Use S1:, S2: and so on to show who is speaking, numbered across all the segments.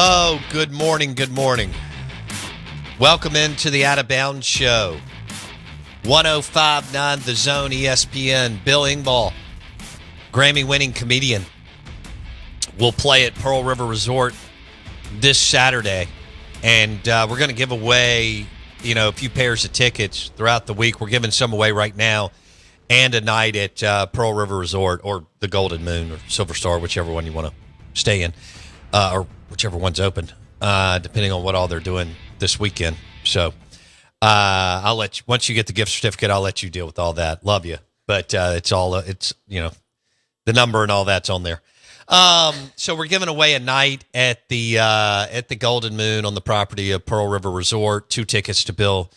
S1: Oh, good morning, good morning. Welcome into the Out of Bounds Show. 105.9 The Zone, ESPN. Bill Engvall, Grammy-winning comedian, will play at Pearl River Resort this Saturday. And we're going to give away, a few pairs of tickets throughout the week. We're giving some away right now and a night at Pearl River Resort or the Golden Moon or Silver Star, whichever one you want to stay in, or whichever one's open, depending on what all they're doing this weekend. So I'll let you, once you get the gift certificate, I'll let you deal with all that. Love you. But it's the number and all that's on there. So we're giving away a night at the Golden Moon on the property of Pearl River Resort. 2 tickets to Bill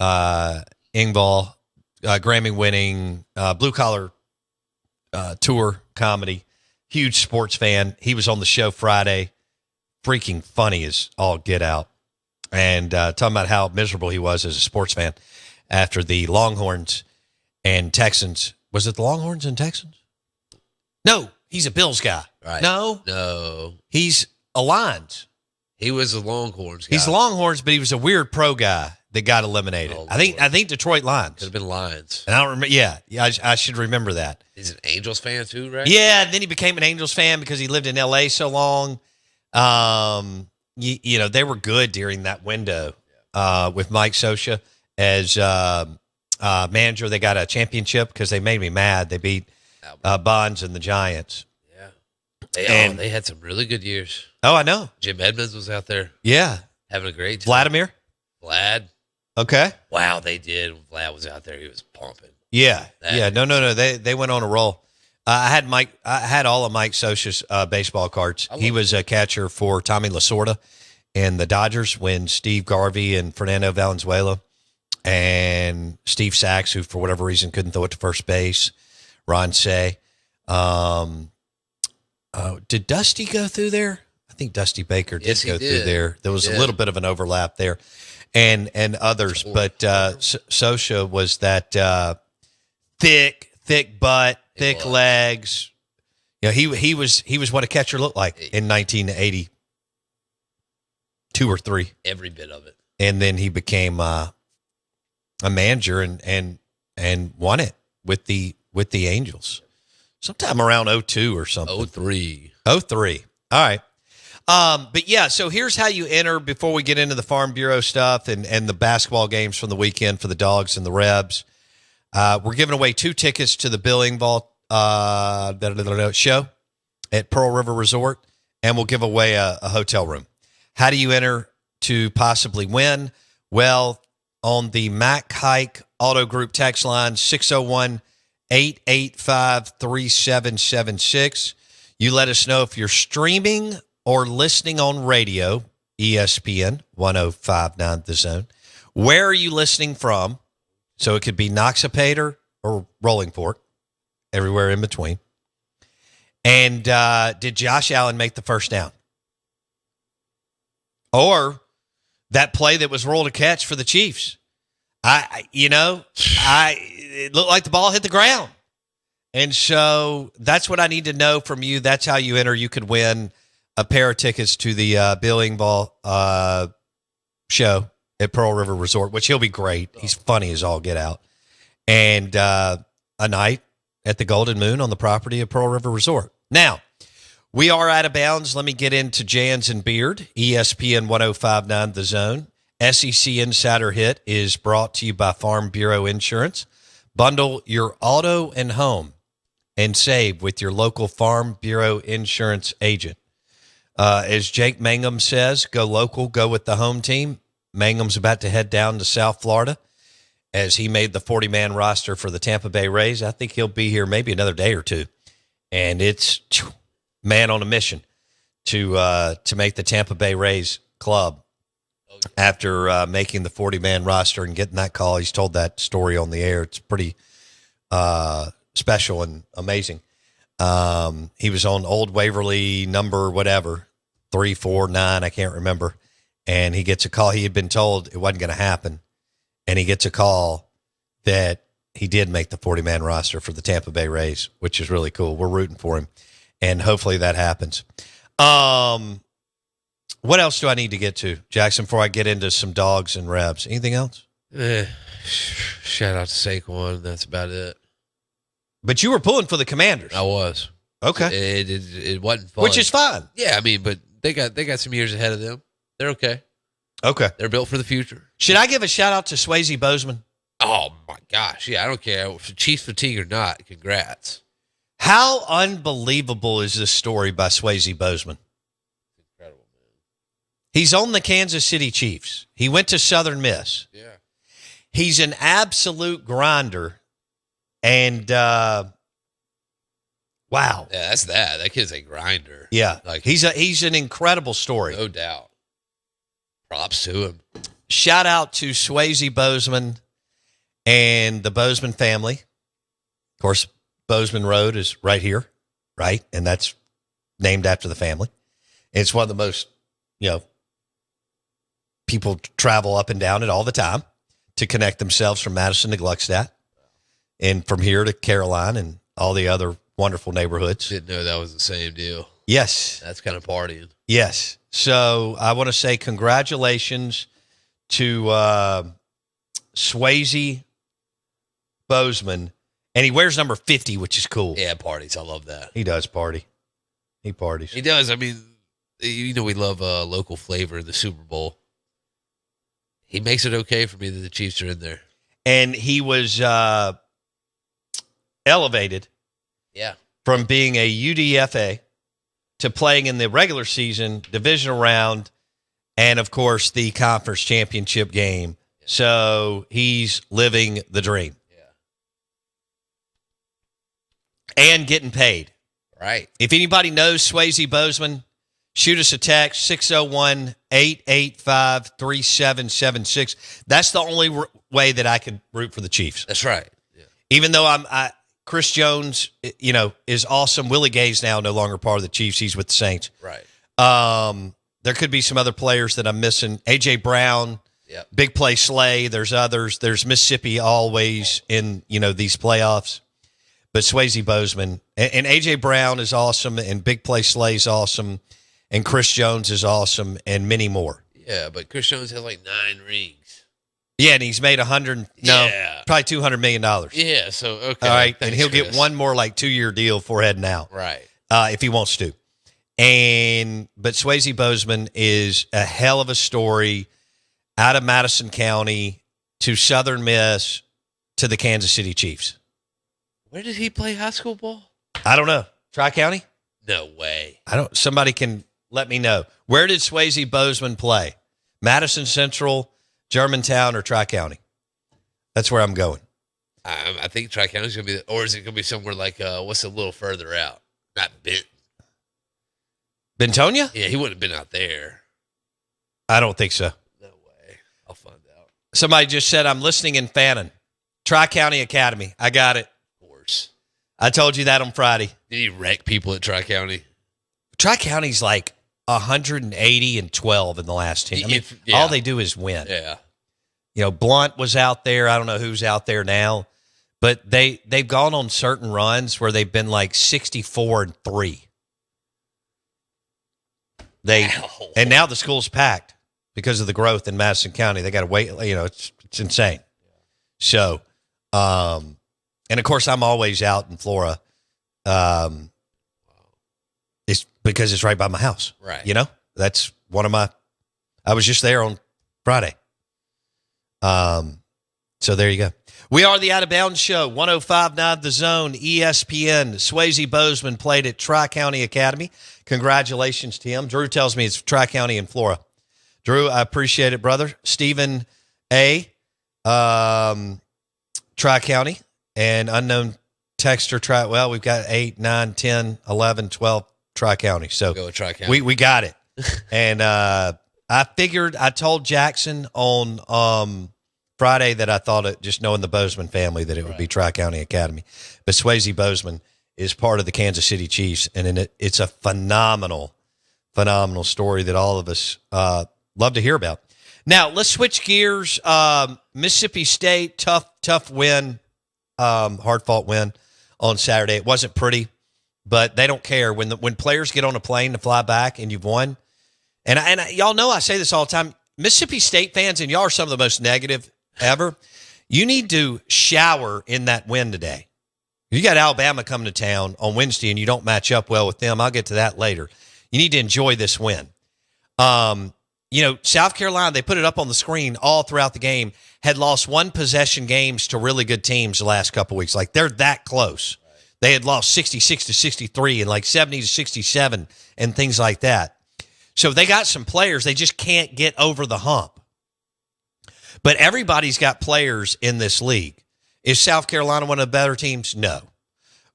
S1: Engvall, Grammy-winning blue-collar tour comedy. Huge sports fan. He was on the show Friday. Freaking funny as all get out. And talking about how miserable he was as a sports fan after the Longhorns and Texans. Was it the Longhorns and Texans? No, he's a Bills guy.
S2: Right.
S1: No. He's a Lions.
S2: He was a Longhorns guy.
S1: He's Longhorns, but he was a weird pro guy that got eliminated.
S2: Oh,
S1: I think Detroit Lions.
S2: Could have been Lions.
S1: And I don't remember. Yeah, I should remember that.
S2: He's an Angels fan too, right?
S1: Yeah, and then he became an Angels fan because he lived in L.A. so long. They were good during that window with Mike Scioscia as manager. They got a championship because they made me mad. They beat Bonds and the Giants.
S2: Yeah, they had some really good years.
S1: Oh, I know. Jim
S2: Jim Edmonds was out there.
S1: Yeah,
S2: having a great time.
S1: Vladimir.
S2: Vlad.
S1: Okay.
S2: Wow, they did. When Vlad was out there, he was pumping.
S1: Yeah. No. They went on a roll. I had all of Mike Scioscia's baseball cards. He was a catcher for Tommy Lasorda and the Dodgers when Steve Garvey and Fernando Valenzuela and Steve Sachs, who for whatever reason couldn't throw it to first base, Ron Say. Did Dusty go through there? I think Dusty Baker did go through there. There was a little bit of an overlap there, and others. But Scioscia was that thick butt, thick legs. He was what a catcher looked like in 1982 or 3.
S2: Every bit of it. And
S1: then he became a manager and won it with the Angels. Sometime around 02 or something.
S2: 03.
S1: All right. But yeah, so here's how you enter before we get into the Farm Bureau stuff and the basketball games from the weekend for the Dogs and the Rebs. We're giving away 2 tickets to the Bill Engvall show at Pearl River Resort, and we'll give away a hotel room. How do you enter to possibly win? Well, on the Mac Hike Auto Group text line, 601-885-3776. You let us know if you're streaming or listening on radio, ESPN 105.9 The Zone. Where are you listening from? So it could be Noxapater or Rolling Fork, everywhere in between. And did Josh Allen make the first down? Or that play that was rolled a catch for the Chiefs? It looked like the ball hit the ground. And so that's what I need to know from you. That's how you enter. You could win a pair of tickets to the Bill Engvall show at Pearl River Resort, which he'll be great. He's funny as all get out. And a night at the Golden Moon on the property of Pearl River Resort. Now, we are out of bounds. Let me get into Jans and Beard, ESPN 105.9 The Zone. SEC Insider Hit is brought to you by Farm Bureau Insurance. Bundle your auto and home and save with your local Farm Bureau Insurance agent. As Jake Mangum says, go local, go with the home team. Mangum's about to head down to South Florida as he made the 40-man roster for the Tampa Bay Rays. I think he'll be here maybe another day or two. And it's man on a mission to make the Tampa Bay Rays club. After making the 40-man roster and getting that call. He's told that story on the air. It's pretty special and amazing. He was on Old Waverly number whatever, 349, I can't remember. And he gets a call. He had been told it wasn't going to happen. And he gets a call that he did make the 40-man roster for the Tampa Bay Rays, which is really cool. We're rooting for him. And hopefully that happens. What else do I need to get to, Jackson, before I get into some dogs and Rebs? Anything else?
S2: Shout out to Saquon. That's about it.
S1: But you were pulling for the Commanders.
S2: I was.
S1: Okay.
S2: It wasn't fun.
S1: Which is fine.
S2: Yeah, I mean, but they got some years ahead of them. They're okay.
S1: Okay.
S2: They're built for the future.
S1: Should I give a shout out to Swayze Bozeman?
S2: Oh, my gosh. Yeah, I don't care. If Chiefs fatigue or not, congrats.
S1: How unbelievable is this story by Swayze Bozeman?
S2: Incredible, man.
S1: He's on the Kansas City Chiefs. He went to Southern Miss.
S2: Yeah.
S1: He's an absolute grinder. And, wow.
S2: Yeah, that's that. That kid's a grinder.
S1: Yeah. He's an incredible story.
S2: No doubt. Props to him.
S1: Shout out to Swayze Bozeman and the Bozeman family. Of course, Bozeman Road is right here, right? And that's named after the family. It's one of the most, people travel up and down it all the time to connect themselves from Madison to Gluckstadt and from here to Caroline and all the other wonderful neighborhoods.
S2: Didn't know that was the same deal.
S1: Yes.
S2: That's kind of partying.
S1: Yes. So I want to say congratulations to Swayze Bozeman. And he wears number 50, which is cool.
S2: Yeah, parties. I love that.
S1: He does party. He parties.
S2: He does. I mean, we love local flavor in the Super Bowl. He makes it okay for me that the Chiefs are in there.
S1: And he was elevated from being a UDFA to playing in the regular season, divisional round, and, of course, the conference championship game. Yeah. So he's living the dream. And getting paid.
S2: Right.
S1: If anybody knows Swayze Bozeman, shoot us a text, 601-885-3776. That's the only way that I could root for the Chiefs.
S2: That's right. Yeah.
S1: Even though Chris Jones, is awesome. Willie Gay's now no longer part of the Chiefs. He's with the Saints.
S2: Right.
S1: There could be some other players that I'm missing. A.J. Brown, Big Play Slay. There's others. There's Mississippi always in, these playoffs. But Swayze Bozeman and A.J. Brown is awesome, and Big Play Slay is awesome, and Chris Jones is awesome, and many more.
S2: Yeah, but Chris Jones has like 9 rings.
S1: Yeah, and he's made probably $200 million.
S2: Yeah, so okay.
S1: All right,
S2: thanks,
S1: and he'll
S2: Chris.
S1: get one more 2-year deal before heading out.
S2: Right.
S1: If he wants to. But Swayze Bozeman is a hell of a story out of Madison County to Southern Miss to the Kansas City Chiefs.
S2: Where did he play high school ball?
S1: I don't know. Tri-County?
S2: No way.
S1: Somebody can let me know. Where did Swayze Bozeman play? Madison Central, Germantown, or Tri-County? That's where I'm going.
S2: I think Tri-County is going to be, or is it going to be somewhere like, what's a little further out? Not Benton.
S1: Bentonia?
S2: Yeah, he wouldn't have been out there.
S1: I don't think so.
S2: No way. I'll find out.
S1: Somebody just said, I'm listening in Fannin. Tri-County Academy. I got it.
S2: Of course.
S1: I told you that on Friday.
S2: Did he wreck people at Tri-County?
S1: Tri-County's like 180-12 in the last 10. I mean, all they do is win.
S2: Yeah.
S1: Blunt was out there. I don't know who's out there now. But they've gone on certain runs where they've been like 64-3. And now the school's packed because of the growth in Madison County. They got to wait. It's insane. So, and of course, I'm always out in Flora. It's because it's right by my house.
S2: Right.
S1: That's one of my. I was just there on Friday. So there you go. We are the Out of Bounds Show, 105.9 The Zone, ESPN. Swayze Bozeman played at Tri-County Academy. Congratulations to him. Drew tells me it's Tri-County in Flora. Drew, I appreciate it, brother. Stephen A., Tri-County, and unknown texter, well, we've got 8, 9, 10, 11, 12 Tri-County. So
S2: go with Tri-County.
S1: We got it. And I told Jackson on Friday that I thought it, just knowing the Bozeman family, that it would be Tri-County Academy. But Swayze Bozeman is part of the Kansas City Chiefs, and it's a phenomenal story that all of us love to hear about. Now, let's switch gears. Mississippi State, tough win, hard-fought win on Saturday. It wasn't pretty, but they don't care. When players get on a plane to fly back and you've won, Y'all know I say this all the time. Mississippi State fans, and y'all are some of the most negative ever. You need to shower in that win today. You got Alabama coming to town on Wednesday, and you don't match up well with them. I'll get to that later. You need to enjoy this win. South Carolina, they put it up on the screen all throughout the game, had lost one possession games to really good teams the last couple weeks. Like, they're that close. They had lost 66-63 and like 70-67 and things like that. So they got some players. They just can't get over the hump. But everybody's got players in this league. Is South Carolina one of the better teams? No.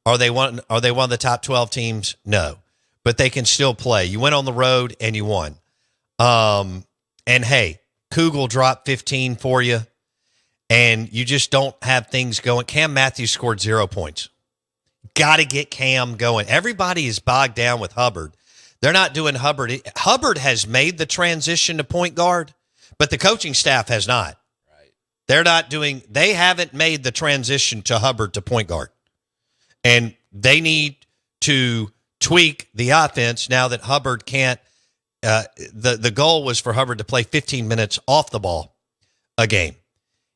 S1: Are they one of the top 12 teams? No. But they can still play. You went on the road and you won. And hey, Kugel dropped 15 for you, and you just don't have things going. Cam Matthews scored 0 points. Got to get Cam going. Everybody is bogged down with Hubbard. They're not doing Hubbard. Hubbard has made the transition to point guard, but the coaching staff has not. Right. They haven't made the transition to Hubbard to point guard. And they need to tweak the offense now that Hubbard can't. The goal was for Hubbard to play 15 minutes off the ball a game.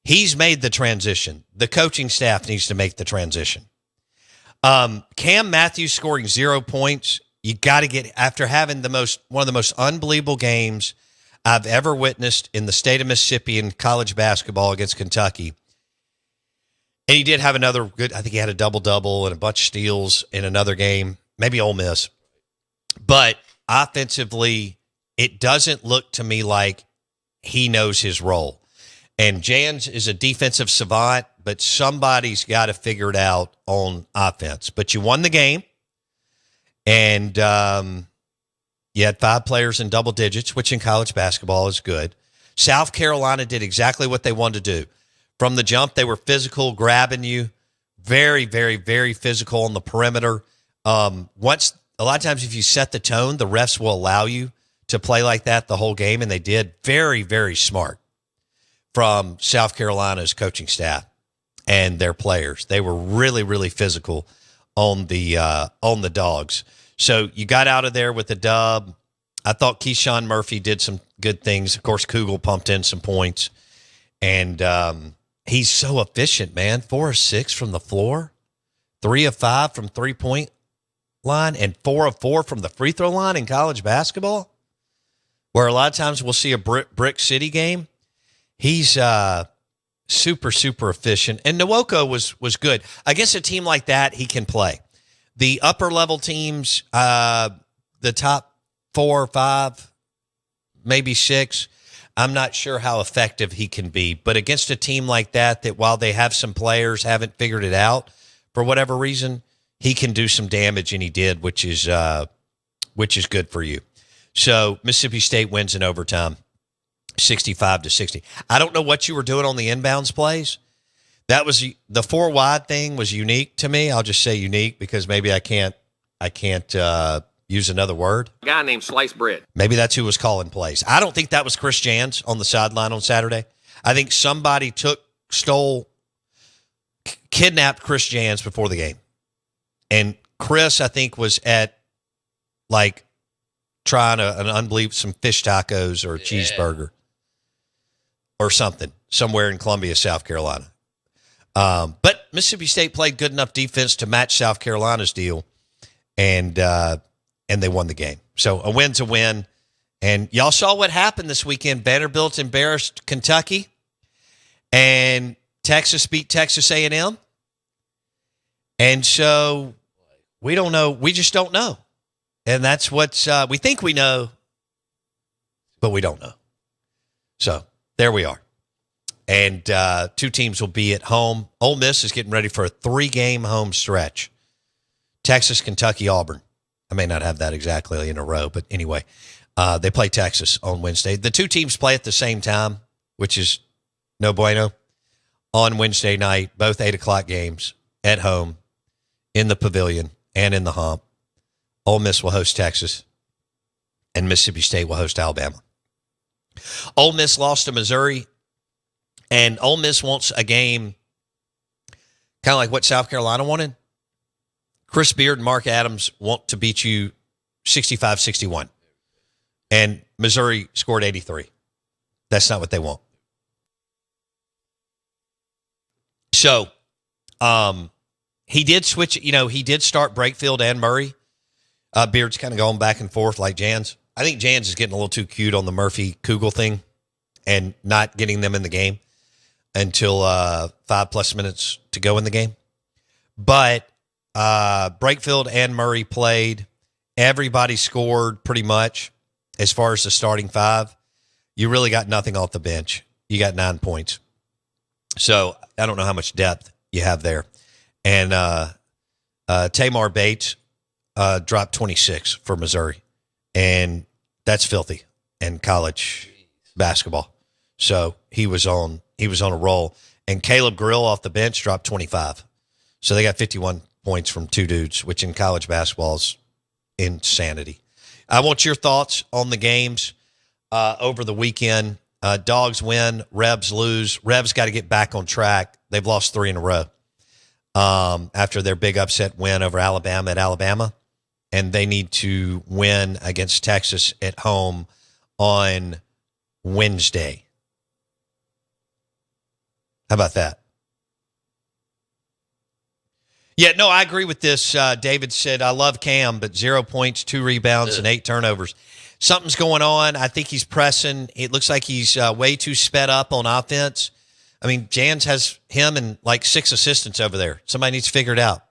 S1: He's made the transition. The coaching staff needs to make the transition. Cam Matthews scoring 0 points. You got to get, after having one of the most unbelievable games I've ever witnessed in the state of Mississippi in college basketball against Kentucky. And he did have another good, I think he had a double-double and a bunch of steals in another game, maybe Ole Miss. But offensively, it doesn't look to me like he knows his role. And Jans is a defensive savant, but somebody's got to figure it out on offense. But you won the game, and you had 5 players in double digits, which in college basketball is good. South Carolina did exactly what they wanted to do. From the jump, they were physical, grabbing you, very, very, very physical on the perimeter. A lot of times if you set the tone, the refs will allow you to play like that the whole game, and they did. Very, very smart from South Carolina's coaching staff and their players. They were really, really physical on the Dogs. So you got out of there with a dub. I thought Keyshawn Murphy did some good things. Of course, Kugel pumped in some points. And he's so efficient, man. 4 of 6 from the floor, 3 of 5 from three-point line, and 4 of 4 from the free throw line in college basketball, where a lot of times we'll see a brick city game. He's super, super efficient. And Nwoko was good. Against a team like that, he can play. The upper-level teams, the top 4 or 5, maybe 6, I'm not sure how effective he can be. But against a team like that while they have some players haven't figured it out for whatever reason, he can do some damage, and he did, which is good for you. So Mississippi State wins in overtime, 65-60. I don't know what you were doing on the inbounds plays. That was the 4 wide thing was unique to me. I'll just say unique because maybe I can't use another word.
S3: A guy named Sliced Bread.
S1: Maybe that's who was calling plays. I don't think that was Chris Jans on the sideline on Saturday. I think somebody kidnapped Chris Jans before the game. And Chris, I think, was at trying some fish tacos or a cheeseburger or something somewhere in Columbia, South Carolina. But Mississippi State played good enough defense to match South Carolina's deal, and they won the game. So a win's a win. And y'all saw what happened this weekend. Vanderbilt embarrassed Kentucky, and Texas beat Texas A&M. And so we don't know. We just don't know. And that's what we think we know, but we don't know. So there we are. And 2 teams will be at home. Ole Miss is getting ready for a 3-game home stretch. Texas, Kentucky, Auburn. I may not have that exactly in a row, but anyway, they play Texas on Wednesday. The 2 teams play at the same time, which is no bueno, on Wednesday night, both 8 o'clock games at home in the Pavilion and in the Hump. Ole Miss will host Texas, and Mississippi State will host Alabama. Ole Miss lost to Missouri, and Ole Miss wants a game kind of like what South Carolina wanted. Chris Beard and Mark Adams want to beat you 65-61. And Missouri scored 83. That's not what they want. So, he did switch. He did start Brakefield and Murray. Beard's kind of going back and forth like Jans. I think Jans is getting a little too cute on the Murphy Kugel thing and not getting them in the game until 5+ minutes to go in the game. But Brakefield and Murray played. Everybody scored pretty much as far as the starting five. You really got nothing off the bench. You got 9 points. So I don't know how much depth you have there. And Tamar Bates dropped 26 for Missouri. And that's filthy in college basketball. So he was on a roll. And Caleb Grill off the bench dropped 25. So they got 51 points from two dudes, which in college basketball is insanity. I want your thoughts on the games over the weekend. Dogs win, Rebs lose. Rebs got to get back on track. They've lost 3 in a row after their big upset win over Alabama at Alabama. And they need to win against Texas at home on Wednesday. How about that? Yeah, no, I agree with this. David said, I love Cam, but 0 points, 2 rebounds, and 8 turnovers. Something's going on. I think he's pressing. It looks like he's way too sped up on offense. I mean, Jans has him and like 6 assistants over there. Somebody needs to figure it out.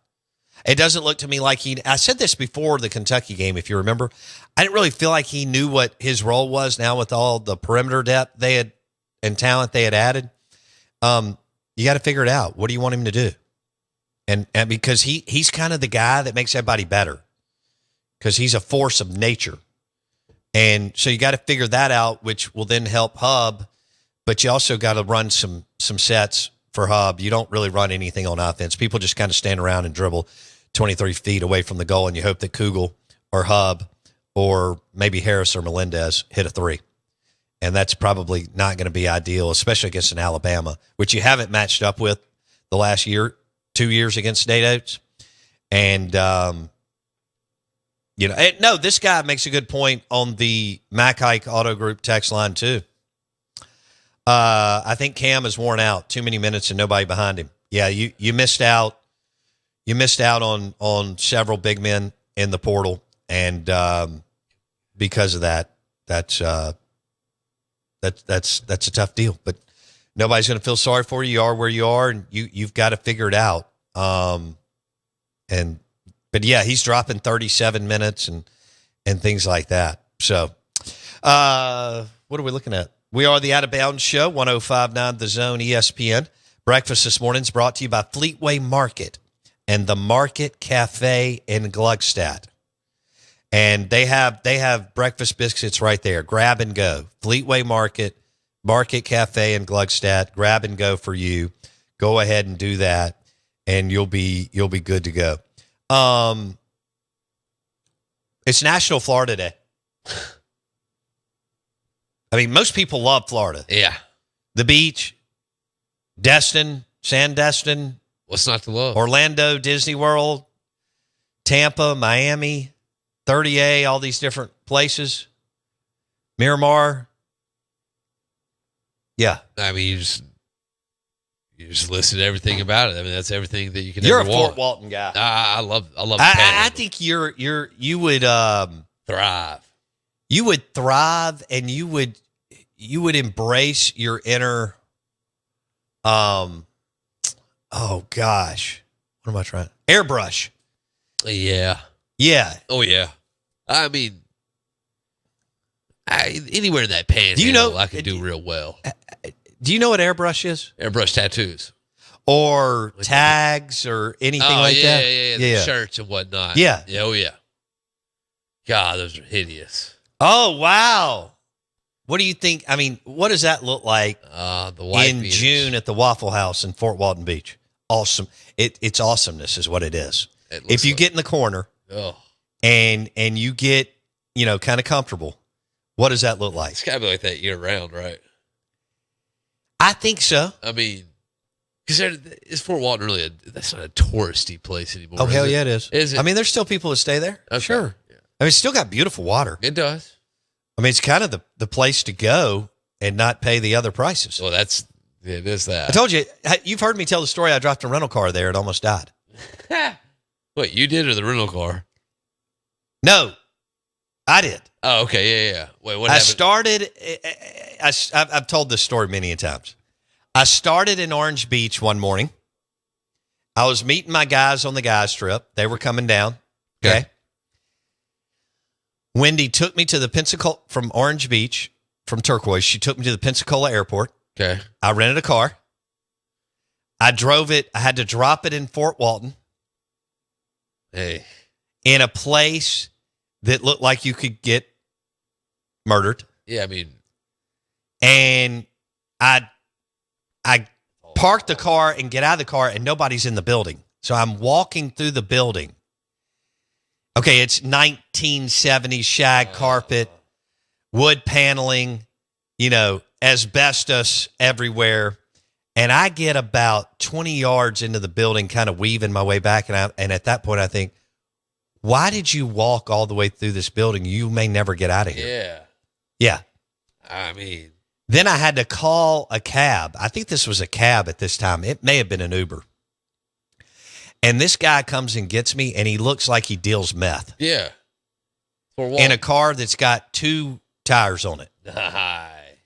S1: It doesn't look to me like I said this before the Kentucky game, if you remember. I didn't really feel like he knew what his role was now with all the perimeter depth they had and talent they had added. You got to figure it out. What do you want him to do? And because he's kind of the guy that makes everybody better because he's a force of nature. And so you got to figure that out, which will then help Hub, but you also got to run some sets for Hub. You don't really run anything on offense. People just kind of stand around and dribble 23 feet away from the goal, and you hope that Kugel or Hub or maybe Harris or Melendez hit a 3. And that's probably not going to be ideal, especially against an Alabama, which you haven't matched up with the last 2 years against State Oats. And, no, this guy makes a good point on the Mac Hike Auto Group text line too. I think Cam is worn out. Too many minutes and nobody behind him. Yeah, you missed out. You missed out on several big men in the portal, and because of that, that's a tough deal. But nobody's going to feel sorry for you. You are where you are, and you've got to figure it out. But yeah, he's dropping 37 minutes and things like that. So, what are we looking at? We are the Out of Bounds Show, 105.9 The Zone, ESPN. Breakfast this morning is brought to you by Fleetway Market and the Market Cafe in Gluckstadt. And they have breakfast biscuits right there. Grab and go. Fleetway Market, Market Cafe in Gluckstadt. Grab and go for you. Go ahead and do that, and you'll be good to go. It's National Florida Day. I mean, most people love Florida.
S2: Yeah.
S1: The beach, Destin, Sandestin.
S2: What's not to love?
S1: Orlando, Disney World, Tampa, Miami, 30A, all these different places. Miramar. Yeah.
S2: I mean, you just listed everything about it. I mean, that's everything that you can
S1: You're
S2: ever
S1: a
S2: want.
S1: Fort Walton guy.
S2: I love
S1: I think you would
S2: thrive.
S1: You would thrive, and you would embrace your inner oh gosh. What am I trying? Airbrush.
S2: Yeah.
S1: Yeah.
S2: Oh yeah. I mean, anywhere in that panhandle, I could do real well.
S1: Do you know what airbrush is?
S2: Airbrush tattoos.
S1: Or tags or anything like that?
S2: Yeah. The shirts and whatnot.
S1: Yeah.
S2: Oh, yeah. God, those are hideous.
S1: Oh, wow. What do you think? I mean, what does that look like
S2: the white
S1: in
S2: beaters.
S1: June at the Waffle House in Fort Walton Beach? Awesome. It's awesomeness is what it is. If you get in the corner and you get, kind of comfortable, what does that look like?
S2: It's got to be like that year round, right?
S1: I think so.
S2: I mean, because is Fort Walton really that's not a touristy place anymore?
S1: Oh, hell yeah, it is.
S2: Is it?
S1: I mean, there's still people that stay there.
S2: Okay.
S1: Sure.
S2: Yeah.
S1: I mean, it's still got beautiful water.
S2: It does.
S1: I mean, it's kind of the place to go and not pay the other prices.
S2: Well, it is that.
S1: I told you, you've heard me tell the story. I dropped a rental car there and almost died.
S2: What, you did or the rental car?
S1: No, I did.
S2: Oh, okay. Yeah. Wait, what
S1: I
S2: happened?
S1: started, I've told this story many times. I started in Orange Beach one morning. I was meeting my guys on the guys trip. They were coming down. Okay. Wendy took me to the Pensacola from Orange Beach, from Turquoise. She took me to the Pensacola airport.
S2: Okay.
S1: I rented a car. I drove it. I had to drop it in Fort Walton.
S2: Hey.
S1: In a place that looked like you could get murdered.
S2: Yeah, I mean.
S1: And I parked the car and get out of the car, and nobody's in the building. So I'm walking through the building. Okay, it's 1970s shag carpet, wood paneling, asbestos everywhere. And I get about 20 yards into the building, kind of weaving my way back. And at that point, I think, why did you walk all the way through this building? You may never get out of here.
S2: Yeah.
S1: Yeah.
S2: I mean.
S1: Then I had to call a cab. I think this was a cab at this time. It may have been an Uber. And this guy comes and gets me, and he looks like he deals meth.
S2: Yeah. For what?
S1: In a car that's got 2 tires on it.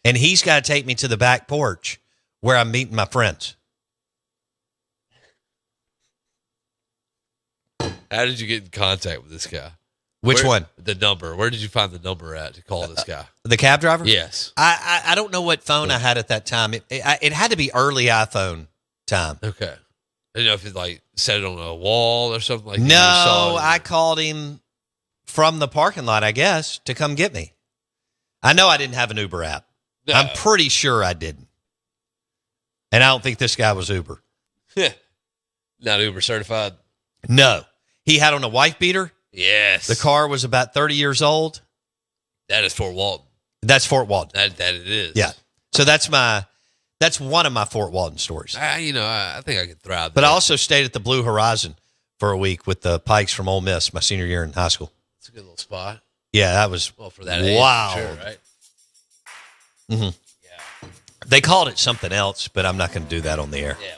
S1: And he's got to take me to the back porch where I'm meeting my friends.
S2: How did you get in contact with this guy?
S1: Which one?
S2: The number. Where did you find the number at to call this guy?
S1: The cab driver?
S2: Yes.
S1: I don't know what phone I had at that time. It had to be early iPhone time.
S2: Okay. I didn't know if it set it on a wall or something like that.
S1: No, I called him from the parking lot, I guess, to come get me. I know I didn't have an Uber app.
S2: No.
S1: I'm pretty sure I didn't. And I don't think this guy was Uber.
S2: Not Uber certified.
S1: No. He had on a wife beater.
S2: Yes.
S1: The car was about 30 years old.
S2: That is Fort Walton.
S1: That's Fort Walton.
S2: That it is.
S1: Yeah. So that's one of my Fort Walton stories.
S2: I think I could thrive.
S1: But I also stayed at the Blue Horizon for a week with the Pikes from Ole Miss my senior year in high school.
S2: It's a good little spot.
S1: Yeah, that was
S2: for that age.
S1: Wow.
S2: Sure, right?
S1: Mm-hmm.
S2: Yeah.
S1: They called it something else, but I'm not going to do that on the air.
S2: Yeah.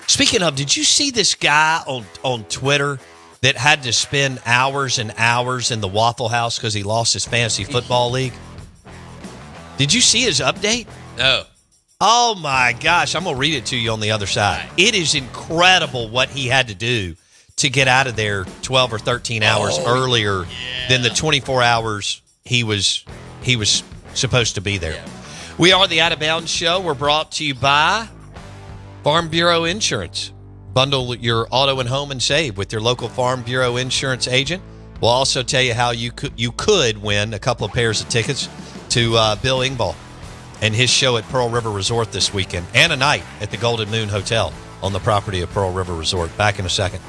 S1: Speaking of, did you see this guy on Twitter that had to spend hours and hours in the Waffle House because he lost his fantasy football league? Did you see his update?
S2: No.
S1: Oh, my gosh. I'm going to read it to you on the other side. It is incredible what he had to do to get out of there 12 or 13 hours earlier than the 24 hours he was supposed to be there. Yeah. We are the Out of Bounds Show. We're brought to you by Farm Bureau Insurance. Bundle your auto and home and save with your local Farm Bureau Insurance agent. We'll also tell you how you could win a couple of pairs of tickets to Bill Engvall and his show at Pearl River Resort this weekend, and a night at the Golden Moon Hotel on the property of Pearl River Resort. Back in a second.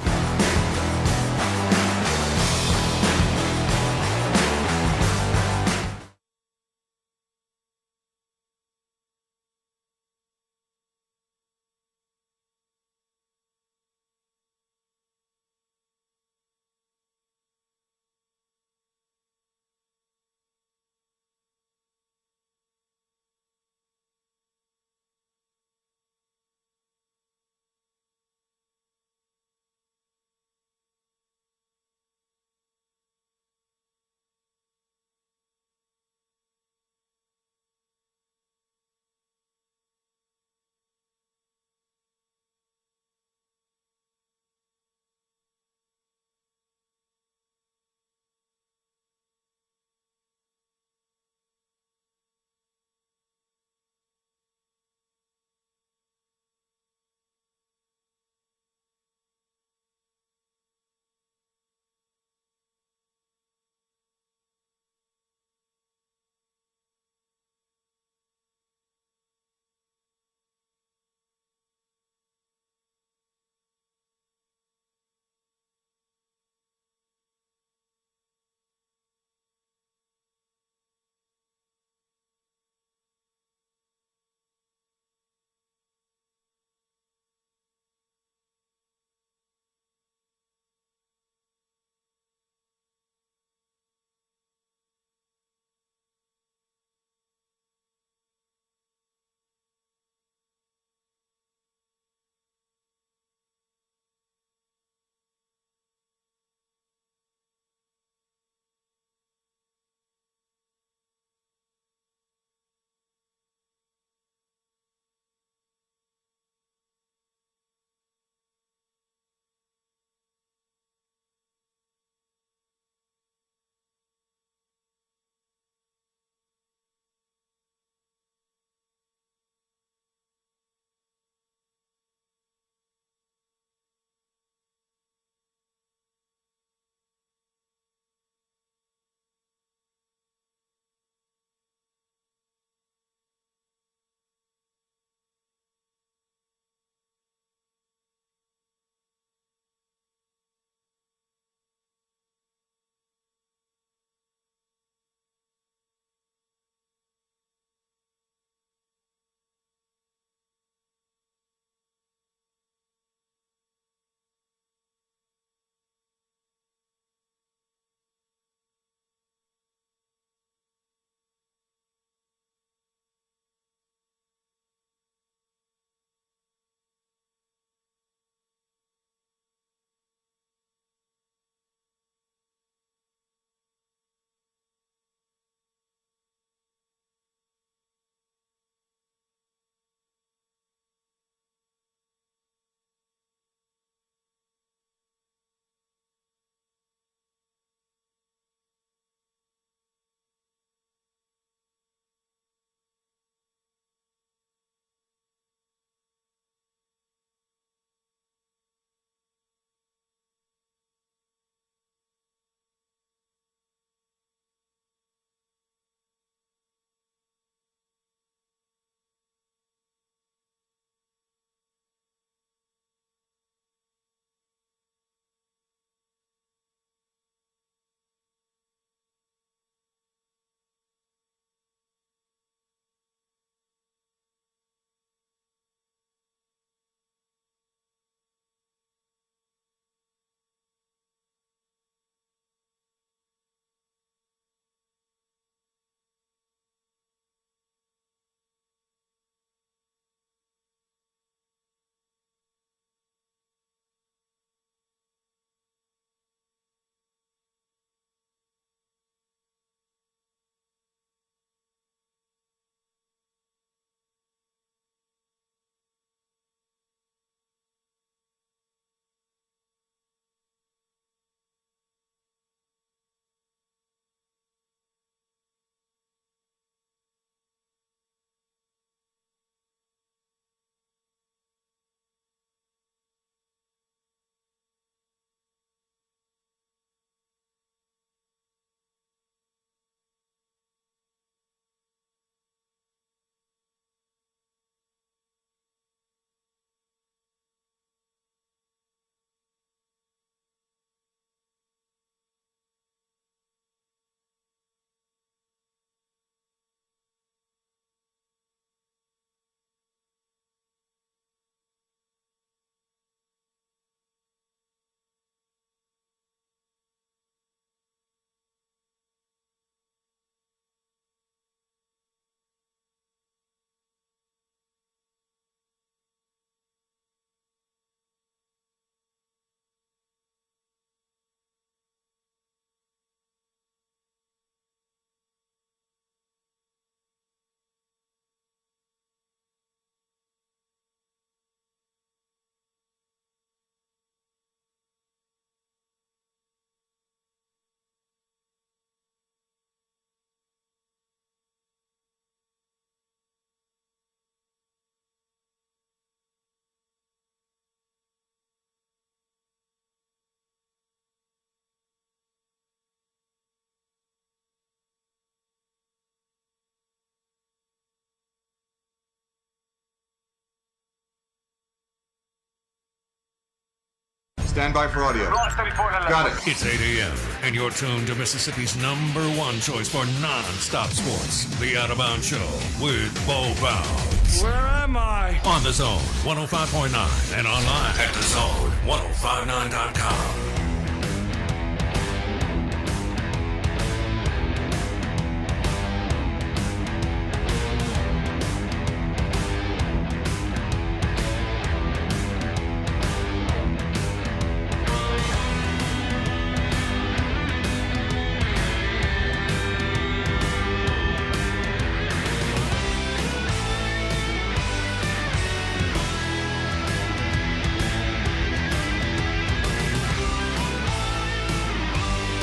S3: Stand by for audio. Got it.
S4: It's 8 a.m., and you're tuned to Mississippi's #1 choice for non-stop sports. The Out of Bounds Show with Bo Bounds.
S5: Where am I?
S4: On the Zone 105.9 and online at thezone1059.com.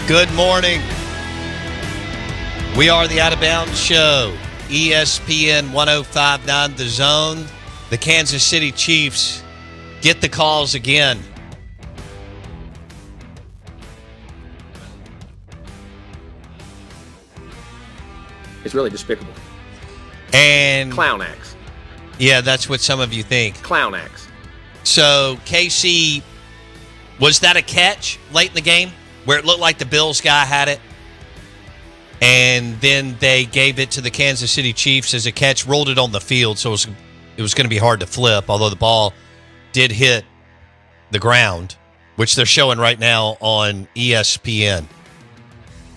S1: Good morning. We are the Out of Bounds Show. ESPN 105.9 The Zone. The Kansas City Chiefs get the calls again.
S6: It's really despicable.
S1: And
S6: Clown acts.
S1: yeah, that's what some of you think.
S6: Clown acts.
S1: So, KC, was that a catch late in the game where it looked like the Bills guy had it? And then they gave it to the Kansas City Chiefs as a catch, rolled it on the field, so it was going to be hard to flip, although the ball did hit the ground, which they're showing right now on ESPN.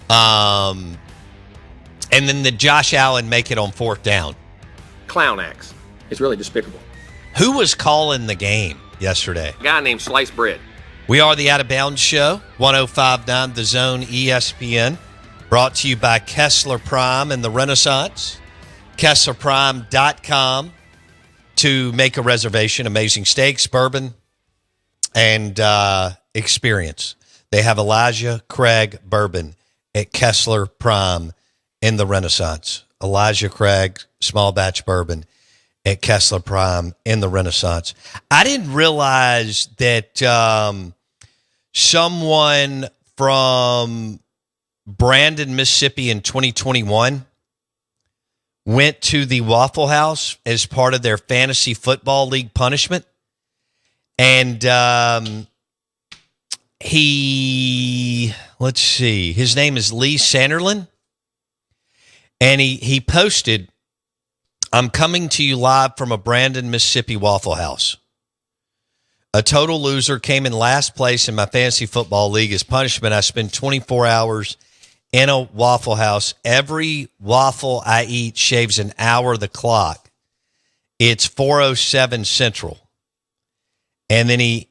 S1: And then did Josh Allen make it on fourth down?
S6: Clown acts. It's really despicable.
S1: Who was calling the game yesterday?
S6: A guy named Sliced Bread.
S1: We are the Out of Bounds Show, 105.9 The Zone ESPN, brought to you by Kessler Prime and the Renaissance. KesslerPrime.com to make a reservation. Amazing steaks, bourbon, and experience. They have Elijah Craig Bourbon at Kessler Prime in the Renaissance. Elijah Craig Small Batch Bourbon at Kessler Prime in the Renaissance. I didn't realize that someone from Brandon, Mississippi in 2021 went to the Waffle House as part of their fantasy football league punishment. And let's see, his name is Lee Sanderlin. And he posted, "I'm coming to you live from a Brandon, Mississippi Waffle House. A total loser came in last place in my fantasy football league. As punishment, I spend 24 hours in a Waffle House. Every waffle I eat shaves an hour of the clock. It's 4:07 Central." And then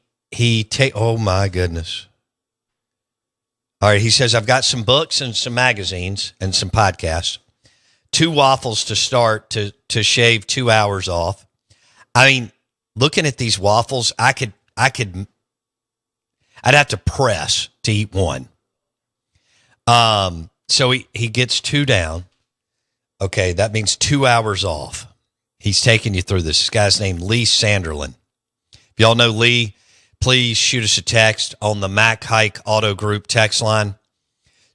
S1: oh my goodness. All right, he says, "I've got some books and some magazines and some podcasts. 2 waffles to start to shave 2 hours off." I mean, looking at these waffles, I'd have to press to eat one. So he gets 2 down. Okay, that means 2 hours off. He's taking you through this. This guy's named Lee Sanderlin. If y'all know Lee, please shoot us a text on the Mac Hike Auto Group text line,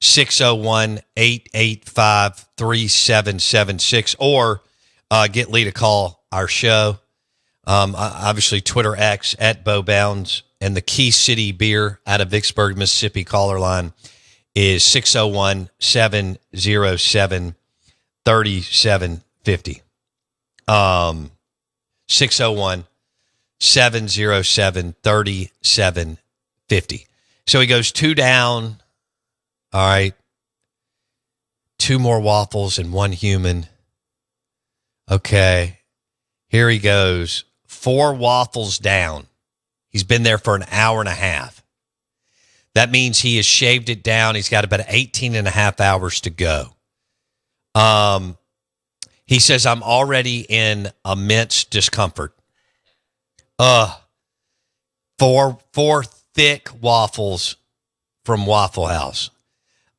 S1: 601-885-3776, or get Lee to call our show. Obviously, Twitter X at Bo Bounds, and the Key City Beer out of Vicksburg, Mississippi caller line is 601-707-3750. 601-707-3750. So he goes 2 down. All right. 2 more waffles and 1 human. Okay. Here he goes. 4 waffles down. He's been there for an hour and a half. That means he has shaved it down. He's got about 18 and a half hours to go. He says, "I'm already in immense discomfort." 4 thick waffles from Waffle House.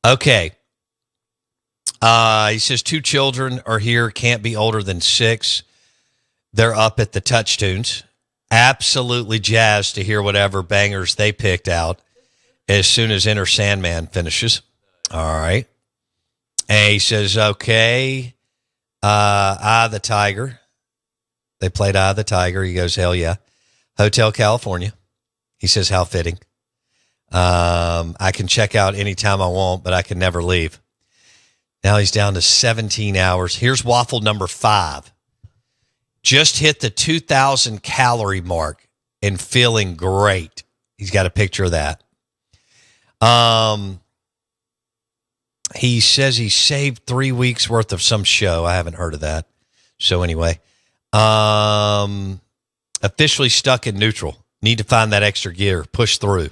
S1: Okay. He says 2 children are here, can't be older than 6. They're up at the Touch Tunes. Absolutely jazzed to hear whatever bangers they picked out as soon as Enter Sandman finishes. All right. And he says, okay, Eye of the Tiger. They played Eye of the Tiger. He goes, hell yeah. Hotel California. He says, how fitting. I can check out anytime I want, but I can never leave. Now he's down to 17 hours. Here's waffle number 5. Just hit the 2,000 calorie mark and feeling great. He's got a picture of that. He says he saved 3 weeks worth of some show. I haven't heard of that. So anyway, officially stuck in neutral. Need to find that extra gear. Push through.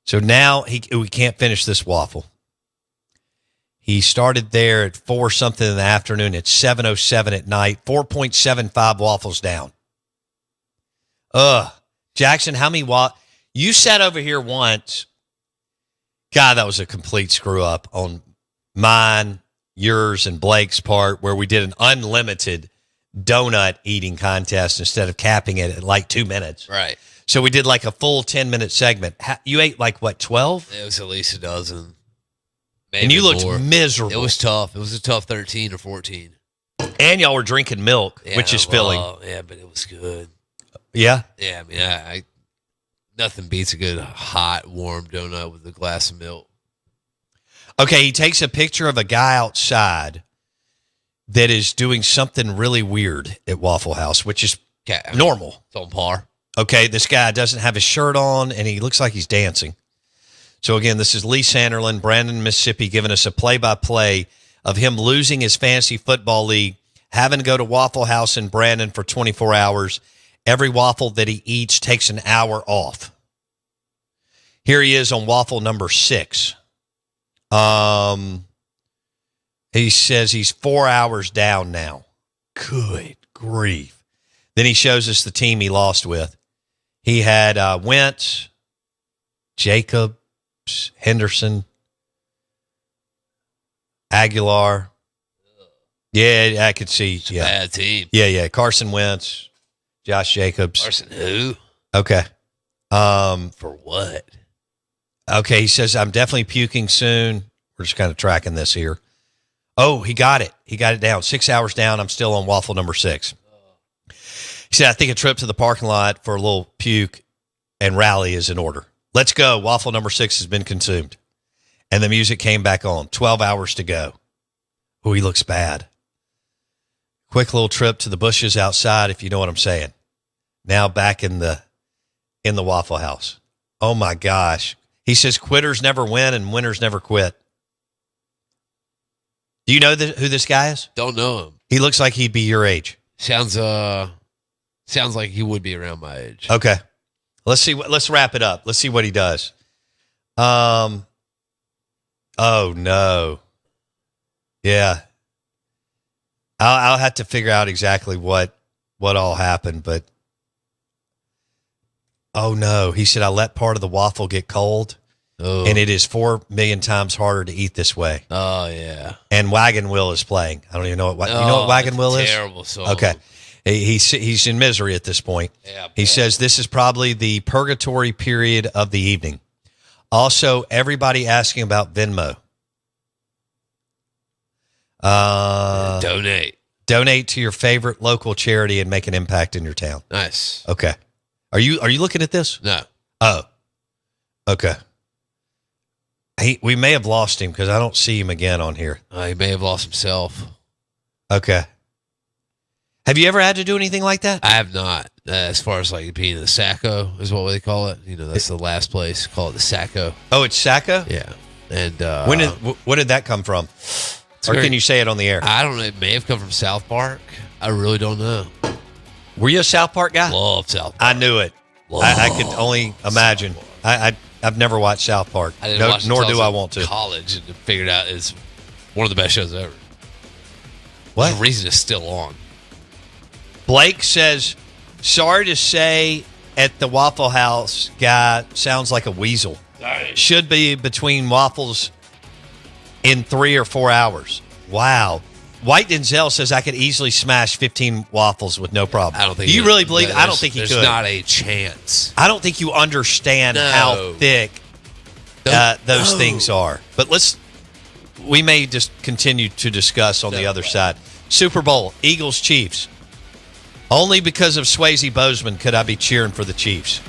S1: So now we can't finish this waffle. He started there at 4 something in the afternoon. It's 7:07 at night. 4.75 waffles down. Jackson, how many you sat over here once? God, that was a complete screw up on mine, yours, and Blake's part, where we did an unlimited donut eating contest instead of capping it at like 2 minutes.
S2: Right.
S1: So we did like a full 10-minute segment. You ate like what, 12?
S2: It was at least a dozen. Maybe
S1: and you looked
S2: more.
S1: miserable.
S2: It was tough. It was a tough 13 or 14.
S1: And y'all were drinking milk, which is filling.
S2: Yeah, but it was good.
S1: Yeah?
S2: Yeah, I mean, I nothing beats a good hot, warm donut with a glass of milk.
S1: Okay, he takes a picture of a guy outside that is doing something really weird at Waffle House, which is normal.
S2: It's on par.
S1: Okay, this guy doesn't have his shirt on, and he looks like he's dancing. So, again, this is Lee Sanderlin, Brandon, Mississippi, giving us a play-by-play of him losing his fantasy football league, having to go to Waffle House in Brandon for 24 hours. Every waffle that he eats takes an hour off. Here he is on waffle number 6. He says he's 4 hours down now. Good grief. Then he shows us the team he lost with. He had Wentz, Jacobs, Henderson, Aguilar. Yeah, I could see.
S2: It's a bad team.
S1: Yeah. Carson Wentz, Josh Jacobs.
S2: Carson who?
S1: Okay.
S2: For what?
S1: Okay, he says, I'm definitely puking soon. We're just kind of tracking this here. Oh, he got it. He got it down. 6 hours down. I'm still on waffle number 6. He said, I think a trip to the parking lot for a little puke and rally is in order. Let's go. Waffle number 6 has been consumed. And the music came back on. 12 hours to go. Oh, he looks bad. Quick little trip to the bushes outside, if you know what I'm saying. Now back in the Waffle House. Oh, my gosh. He says quitters never win and winners never quit. Do you know who this guy is?
S2: Don't know him.
S1: He looks like he'd be your age.
S2: Sounds like he would be around my age.
S1: Okay. Let's wrap it up. Let's see what he does. Oh no. Yeah. I'll have to figure out exactly what all happened, but oh no. He said I let part of the waffle get cold.
S2: Oh.
S1: And it is 4 million times harder to eat this way.
S2: Oh yeah.
S1: And Wagon Wheel is playing. I don't even know what you know what Wagon Wheel is?
S2: Terrible song.
S1: Okay. He's in misery at this point.
S2: Yeah,
S1: he says this is probably the purgatory period of the evening. Also, everybody asking about Venmo. Donate to your favorite local charity and make an impact in your town.
S2: Nice.
S1: Okay. Are you looking at this?
S2: No.
S1: Oh. Okay. We may have lost him because I don't see him again on here.
S2: He may have lost himself.
S1: Okay. Have you ever had to do anything like that?
S2: I have not. As far as like being in the Sacco is what they call it. You know, that's the last place. Call it the Sacco.
S1: Oh, it's Sacco?
S2: Yeah. And
S1: when did that come from? Or can you say it on the air?
S2: I don't know. It may have come from South Park. I really don't know.
S1: Were you a South Park guy?
S2: Love South Park.
S1: I knew it. I could only imagine. I've never watched South Park.
S2: I didn't watch it
S1: nor
S2: until
S1: do
S2: I
S1: I
S2: was in
S1: want to.
S2: college and figured out it's one of the best shows ever.
S1: What?
S2: There's a reason it's still on.
S1: Blake says, sorry to say, at the Waffle House guy sounds like a weasel. Should be between waffles in 3 or 4 hours. Wow. White Denzel says I could easily smash 15 waffles with no problem.
S2: I don't think
S1: you really believe? I don't think he could.
S2: There's not a chance.
S1: I don't think you understand how thick those things are. But we may just continue to discuss on the other side. Super Bowl, Eagles, Chiefs. Only because of Swayze Bozeman could I be cheering for the Chiefs.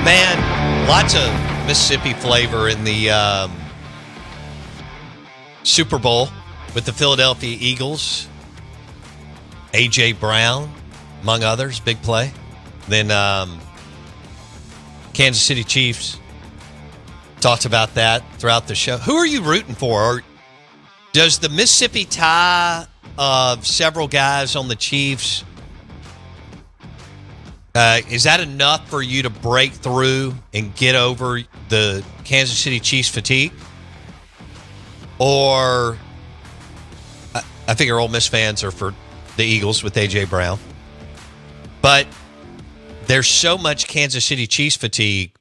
S1: Man, lots of Mississippi flavor in the Super Bowl with the Philadelphia Eagles. A.J. Brown, among others, big play. Then Kansas City Chiefs. Talked about that throughout the show. Who are you rooting for? Or does the Mississippi tie of several guys on the Chiefs, is that enough for you to break through and get over the Kansas City Chiefs fatigue? Or I figure Ole Miss fans are for the Eagles with A.J. Brown. But there's so much Kansas City Chiefs fatigue,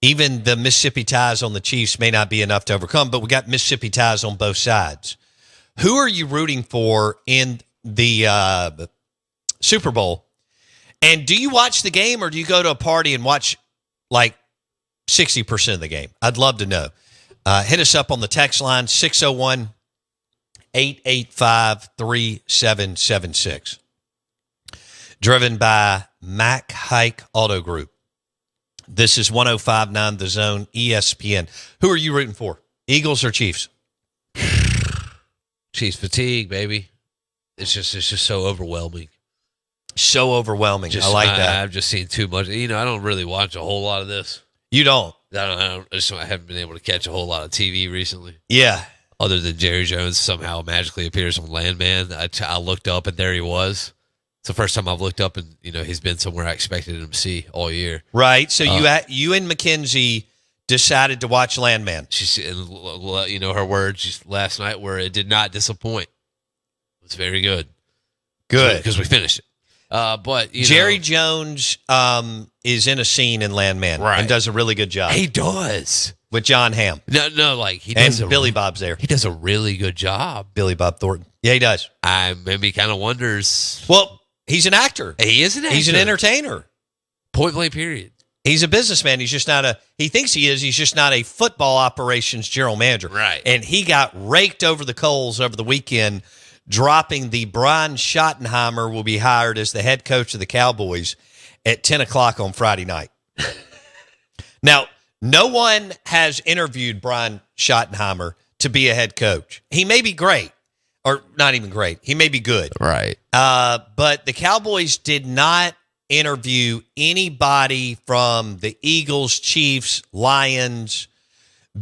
S1: even the Mississippi ties on the Chiefs may not be enough to overcome, but we got Mississippi ties on both sides. Who are you rooting for in the Super Bowl? And do you watch the game or do you go to a party and watch like 60% of the game? I'd love to know. Hit us up on the text line, 601-885-3776. Driven by Mac Hike Auto Group. This is 105.9 The Zone, ESPN. Who are you rooting for? Eagles or Chiefs?
S2: Chiefs fatigue, baby. It's just so overwhelming.
S1: So overwhelming. I like that.
S2: I've just seen too much. I don't really watch a whole lot of this.
S1: You don't?
S2: I haven't been able to catch a whole lot of TV recently.
S1: Yeah.
S2: Other than Jerry Jones somehow magically appears on Landman. I looked up and there he was. It's the first time I've looked up and, he's been somewhere I expected him to see all year. Right.
S1: So you and Mackenzie decided to watch Landman.
S2: Her words last night were, it did not disappoint. It was very good.
S1: Good.
S2: Because we finished it. But
S1: Jerry Jones is in a scene in Landman and does a really good job.
S2: He does.
S1: With John Hamm.
S2: No, he does.
S1: And Billy Bob's there.
S2: He does a really good job.
S1: Billy Bob Thornton. Yeah, he does.
S2: I maybe kind of wonders.
S1: Well, he's an actor.
S2: He is an actor.
S1: He's an entertainer.
S2: Point blank period.
S1: He's a businessman. He's just not he thinks he is. He's just not a football operations general manager.
S2: Right.
S1: And he got raked over the coals over the weekend, dropping the Brian Schottenheimer will be hired as the head coach of the Cowboys at 10 o'clock on Friday night. Now, no one has interviewed Brian Schottenheimer to be a head coach. He may be great, or not even great. He may be good.
S2: Right.
S1: But the Cowboys did not interview anybody from the Eagles, Chiefs, Lions,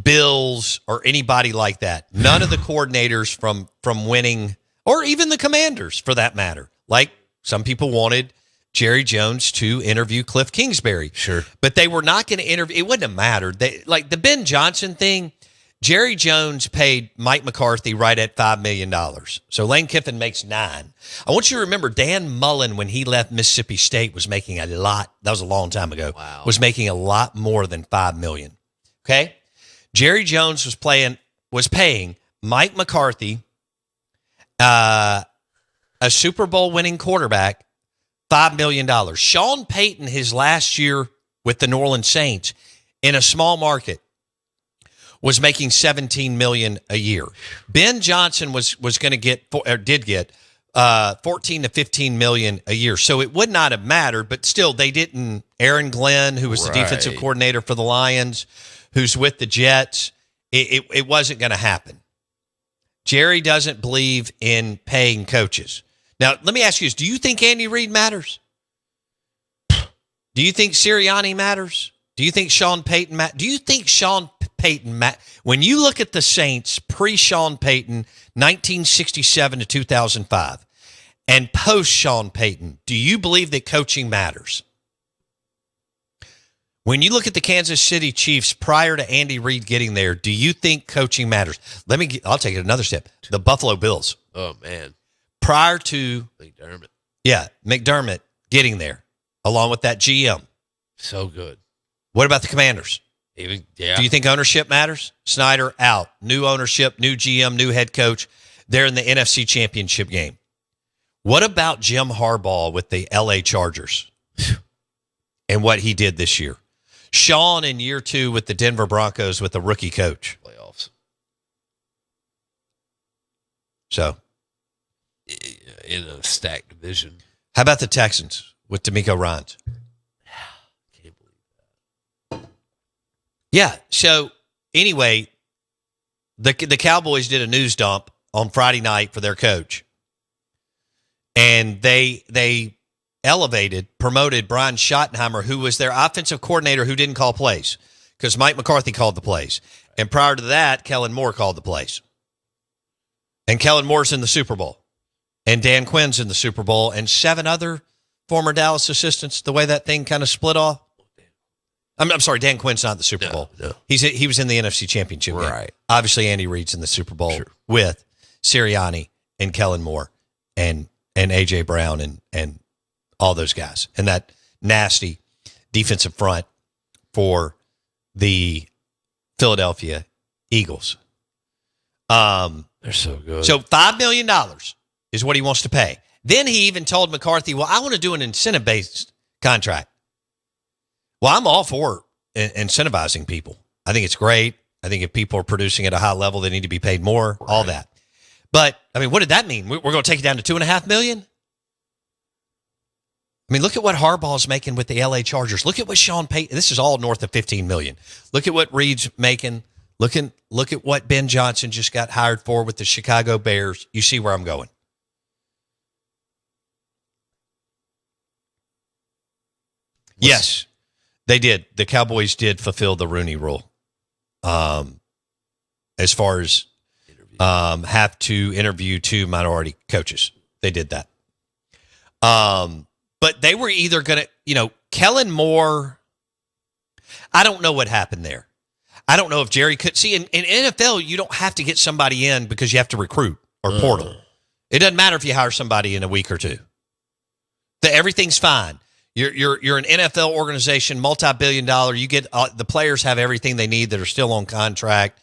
S1: Bills, or anybody like that. None of the coordinators from winning, or even the Commanders for that matter. Like some people wanted Jerry Jones to interview Cliff Kingsbury.
S2: Sure.
S1: But they were not going to interview. It wouldn't have mattered. Like the Ben Johnson thing, Jerry Jones paid Mike McCarthy right at $5 million. So Lane Kiffin makes $9 million. I want you to remember Dan Mullen, when he left Mississippi State, was making a lot. That was a long time ago.
S2: Wow.
S1: Was making a lot more than $5 million. Okay? Jerry Jones was paying Mike McCarthy, a Super Bowl winning quarterback, $5 million. Sean Payton, his last year with the New Orleans Saints in a small market, was making $17 million a year. Ben Johnson was going to get, or did get, $14 to $15 million a year. So it would not have mattered, but still they didn't. Aaron Glenn, who was the defensive coordinator for the Lions, who's with the Jets, it wasn't going to happen. Jerry doesn't believe in paying coaches. Now, let me ask you this. Do you think Andy Reid matters? Do you think Sirianni matters? Do you think Sean Payton matters? Do you think Sean Payton when you look at the Saints pre-Sean Payton, 1967 to 2005, and post-Sean Payton, do you believe that coaching matters? When you look at the Kansas City Chiefs prior to Andy Reid getting there, do you think coaching matters? I'll take it another step. The Buffalo Bills.
S2: Oh, man.
S1: Prior to
S2: McDermott.
S1: Yeah, McDermott getting there, along with that GM.
S2: So good.
S1: What about the Commanders?
S2: Do
S1: you think ownership matters? Snyder out. New ownership, new GM, new head coach. They're in the NFC Championship game. What about Jim Harbaugh with the LA Chargers and what he did this year? Sean in year 2 with the Denver Broncos with a rookie coach.
S2: Playoffs.
S1: So,
S2: in a stacked division.
S1: How about the Texans with D'Amico Ryans?
S2: Can't believe
S1: Yeah. So anyway, the Cowboys did a news dump on Friday night for their coach, and they promoted Brian Schottenheimer, who was their offensive coordinator, who didn't call plays because Mike McCarthy called the plays, and prior to that, Kellen Moore called the plays, and Kellen Moore's in the Super Bowl, and Dan Quinn's in the Super Bowl, and 7 other former Dallas assistants. The way that thing kind of split off. I'm sorry, Dan Quinn's not in the Super Bowl.
S2: No.
S1: He was in the NFC Championship game.
S2: Right.
S1: Obviously, Andy Reid's in the Super Bowl with Sirianni and Kellen Moore and A.J. Brown and all those guys. And that nasty defensive front for the Philadelphia Eagles.
S2: They're so good.
S1: So $5 million is what he wants to pay. Then he even told McCarthy, well, I want to do an incentive-based contract. Well, I'm all for incentivizing people. I think it's great. I think if people are producing at a high level, they need to be paid more, all that. But, I mean, what did that mean? We're going to take it down to $2.5 million? I mean, look at what Harbaugh's making with the L.A. Chargers. Look at what Sean Payton, this is all north of $15 million. Look at what Reid's making. Look at what Ben Johnson just got hired for with the Chicago Bears. You see where I'm going. Yes, they did. The Cowboys did fulfill the Rooney Rule. As far as have to interview 2 minority coaches. They did that. But they were either going to, Kellen Moore, I don't know what happened there. I don't know if Jerry could. See, in NFL, you don't have to get somebody in because you have to recruit or portal. It doesn't matter if you hire somebody in a week or 2. Everything's fine. You're an NFL organization, multi-billion dollar. You get the players have everything they need that are still on contract.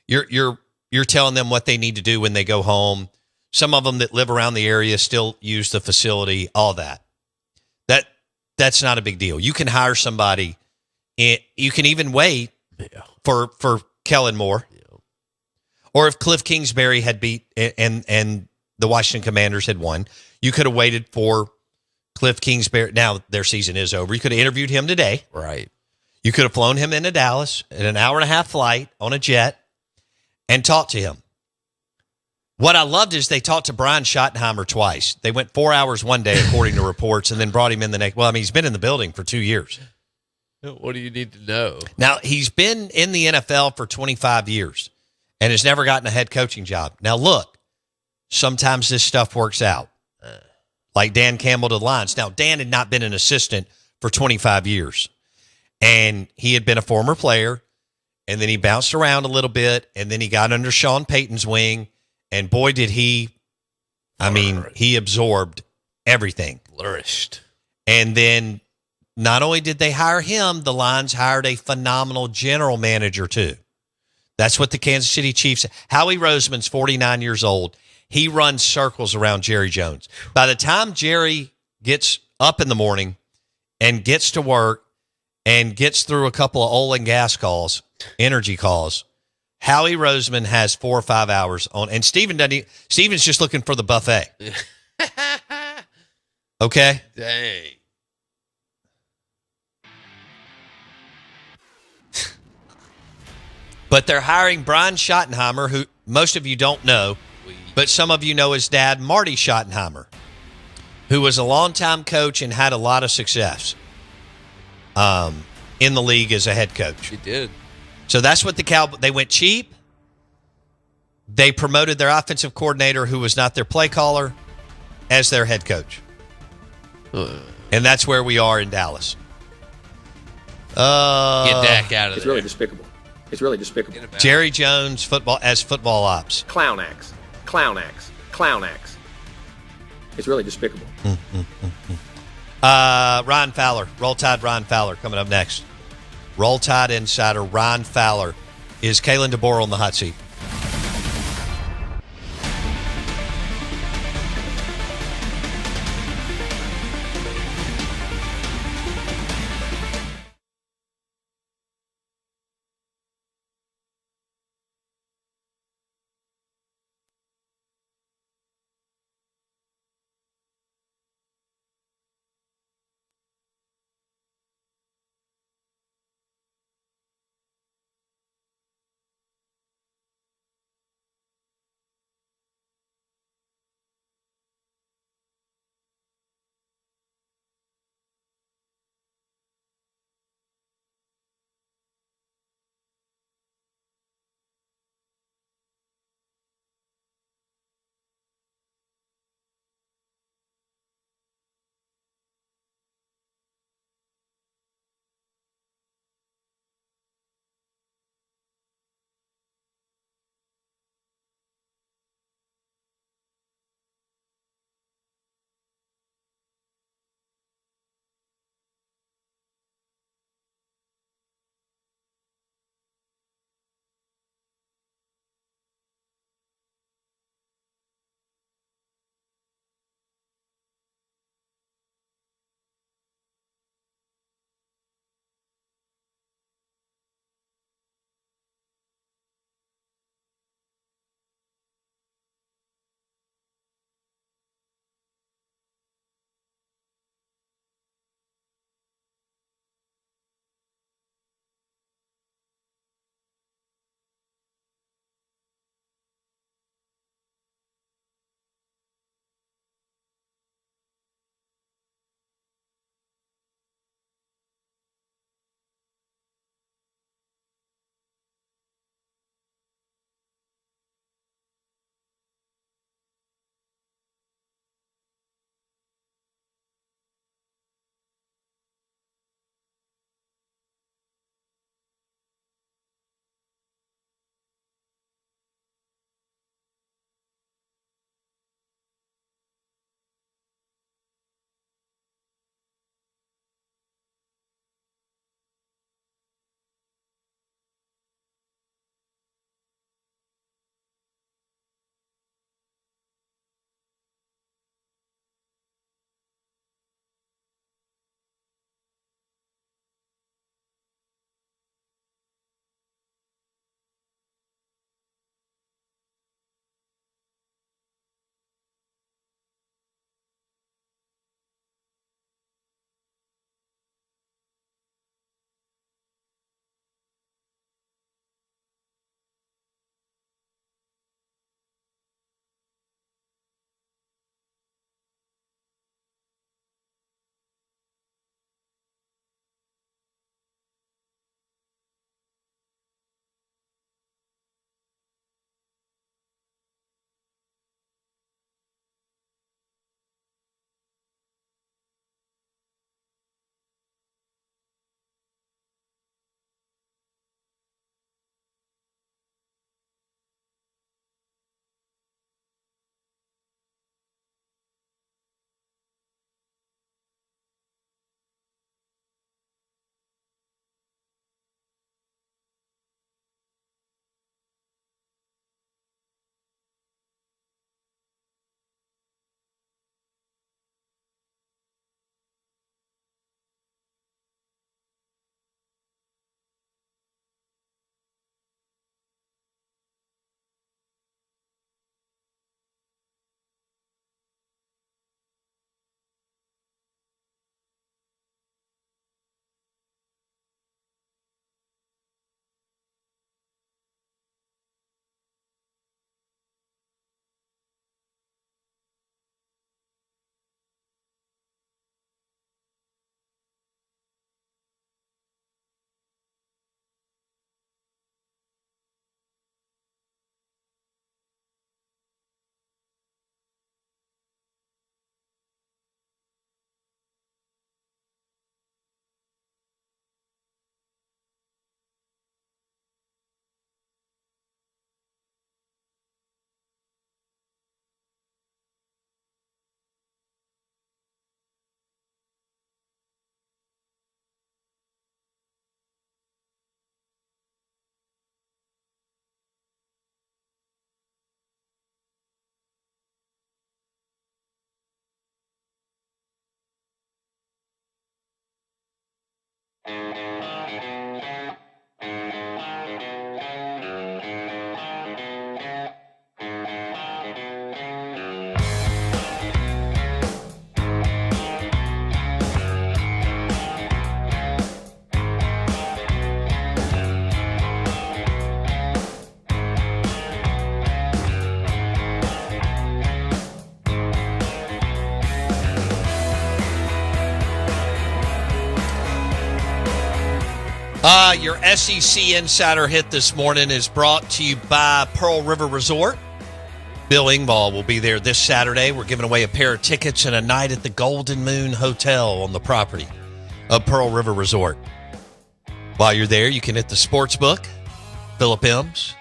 S1: You're telling them what they need to do when they go home. Some of them that live around the area still use the facility. All that. That's not a big deal. You can hire somebody. You can even wait for Kellen Moore, or if Cliff Kingsbury had beat and the Washington Commanders had won, you could have waited for Cliff Kingsbury. Now their season is over. You could have interviewed him today.
S2: Right.
S1: You could have flown him into Dallas in an 1.5-hour flight on a jet and talked to him. What I loved is they talked to Brian Schottenheimer twice. They went 4 hours one day, according to reports, and then brought him in the next. Well, I mean, he's been in the building for 2 years.
S2: What do you need to know?
S1: Now, he's been in the NFL for 25 years and has never gotten a head coaching job. Now, look, sometimes this stuff works out. Like Dan Campbell to the Lions. Now, Dan had not been an assistant for 25 years. And he had been a former player. And then he bounced around a little bit. And then he got under Sean Payton's wing. And boy, did he absorbed everything.
S2: Flourished. And
S1: then not only did they hire him, the Lions hired a phenomenal general manager too. That's what the Kansas City Chiefs. Howie Roseman's 49 years old. He runs circles around Jerry Jones. By the time Jerry gets up in the morning and gets to work and gets through a couple of oil and gas calls, energy calls, Howie Roseman has 4 or 5 hours on. And Steven's just looking for the buffet. Okay?
S2: Dang.
S1: But they're hiring Brian Schottenheimer, who most of you don't know, but some of you know his dad, Marty Schottenheimer, who was a longtime coach and had a lot of success in the league as a head coach.
S2: He did.
S1: So that's what the Cowboys, they went cheap. They promoted their offensive coordinator, who was not their play caller, as their head coach. And that's where we are in Dallas.
S2: Get Dak out of there.
S6: It's really despicable. It's really despicable.
S1: Jerry Jones football ops.
S6: Clown acts. Clown acts. Clown acts. It's really despicable.
S1: Ryan Fowler, Roll Tide Ryan Fowler coming up next. Roll Tide insider Ryan Fowler. Is Kalen DeBoer on the hot seat? Your SEC Insider Hit this morning is brought to you by Pearl River Resort. Bill Engvall will be there this Saturday. We're giving away a pair of tickets and a night at the Golden Moon Hotel on the property of Pearl River Resort. While you're there, you can hit the sports book, Philip M's.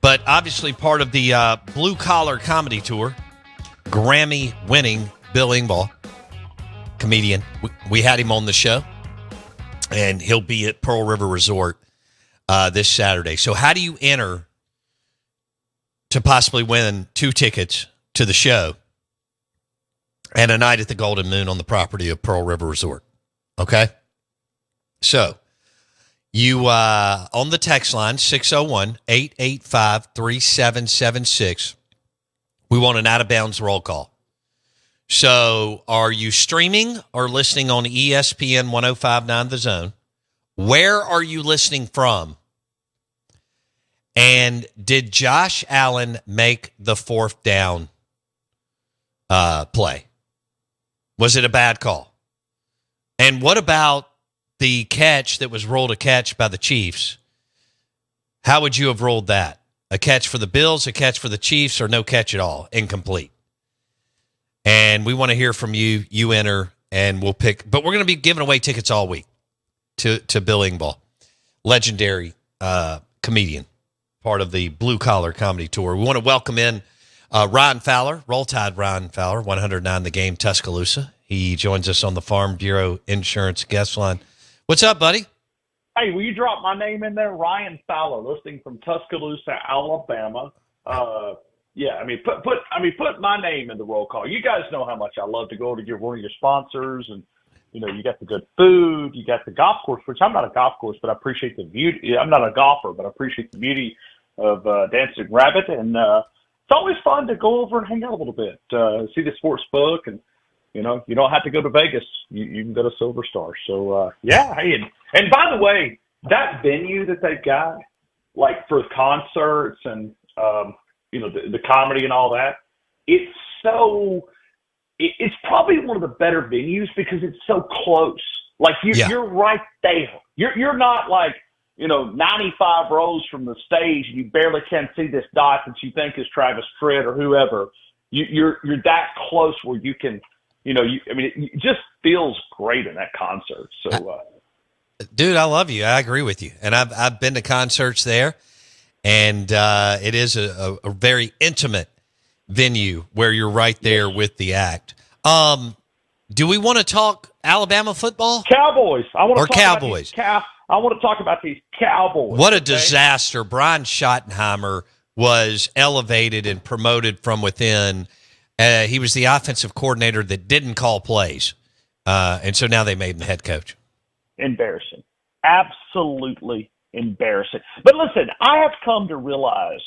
S1: But obviously part of the Blue Collar Comedy Tour, Grammy-winning Bill Engvall, comedian. We had him on the show. And he'll be at Pearl River Resort this Saturday. So how do you enter to possibly win 2 tickets to the show and a night at the Golden Moon on the property of Pearl River Resort? Okay? So you, on the text line, 601-885-3776, we want an out-of-bounds roll call. So are you streaming or listening on ESPN 105.9 The Zone? Where are you listening from? And did Josh Allen make the 4th down play? Was it a bad call? And what about the catch that was ruled a catch by the Chiefs? How would you have ruled that? A catch for the Bills, a catch for the Chiefs, or no catch at all? Incomplete. And we want to hear from you. You enter, and we'll pick. But we're going to be giving away tickets all week to Bill Engvall, legendary comedian, part of the Blue Collar Comedy Tour. We want to welcome in Ryan Fowler, Roll Tide Ryan Fowler, 109 The Game, Tuscaloosa. He joins us on the Farm Bureau Insurance guest line. What's up, buddy?
S5: Hey, will you drop my name in there? Ryan Fowler, listening from Tuscaloosa, Alabama. Yeah, put my name in the roll call. You guys know how much I love to go to one of your sponsors, and you got the good food, you got the golf course, which I'm not a golf course, but I appreciate the beauty. I'm not a golfer, but I appreciate the beauty of Dancing Rabbit, and it's always fun to go over and hang out a little bit, see the sports book, and you don't have to go to Vegas. You can go to Silver Star. So yeah, hey, and by the way, that venue that they've got, like for concerts and the comedy and all that, it's probably one of the better venues because it's so close. Like you're right there. You're not like 95 rows from the stage and you barely can see this dot that you think is Travis Tritt or whoever. You're that close where you can, it just feels great in that concert. So,
S1: dude, I love you. I agree with you, and I've been to concerts there. And it is a very intimate venue where you're right there with the act. Do we want to talk Alabama football?
S5: Cowboys. I want to talk
S1: Cowboys.
S5: I want to talk about these Cowboys.
S1: What a disaster. Brian Schottenheimer was elevated and promoted from within. He was the offensive coordinator that didn't call plays. And so now they made him the head coach.
S5: Embarrassing. Absolutely embarrassing. But listen, I have come to realize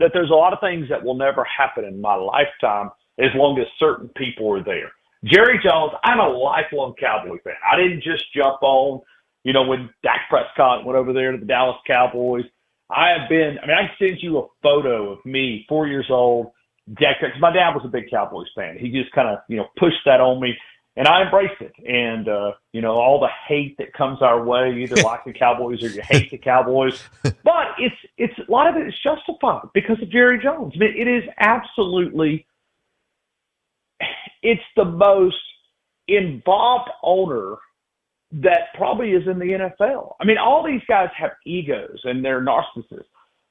S5: that there's a lot of things that will never happen in my lifetime as long as certain people are there. Jerry Jones, I'm a lifelong Cowboy fan. I didn't just jump on, when Dak Prescott went over there to the Dallas Cowboys. I can send you a photo of me, 4 years old. My dad was a big Cowboys fan. He just kind of, pushed that on me. And I embrace it. And, all the hate that comes our way, you either like the Cowboys or you hate the Cowboys. But it's a lot of it is justified because of Jerry Jones. It is absolutely – it's the most involved owner that probably is in the NFL. All these guys have egos and they're narcissists.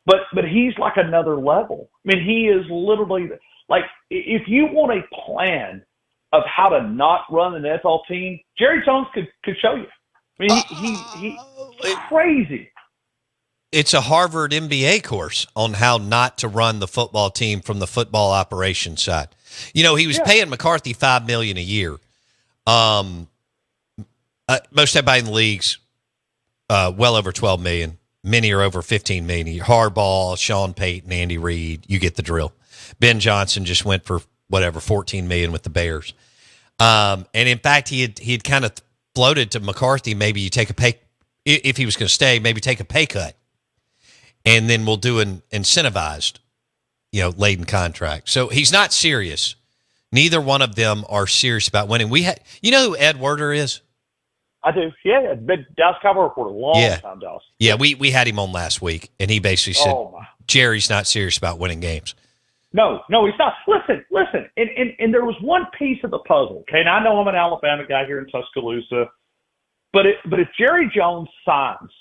S5: But he's like another level. He is literally – like if you want a plan – of how to not run an NFL team, Jerry Jones could show you. He's crazy.
S1: It's a Harvard MBA course on how not to run the football team from the football operations side. He was paying McCarthy $5 million a year. Most everybody in the league's well over 12 million. Many are over 15 million. Harbaugh, Sean Payton, Andy Reid, you get the drill. Ben Johnson just went for 14 million with the Bears. And in fact, he had kind of floated to McCarthy, maybe you take a pay, if he was going to stay, maybe take a pay cut. And then we'll do an incentivized, laden contract. So he's not serious. Neither one of them are serious about winning. You know who Ed Werder is?
S5: I do. Yeah, been Dallas Cowboy reporter, long time, Dallas.
S1: Yeah, we had him on last week, and he basically said, Jerry's not serious about winning games.
S5: No, he's not. Listen. And there was one piece of the puzzle, okay? And I know I'm an Alabama guy here in Tuscaloosa, but if Jerry Jones signs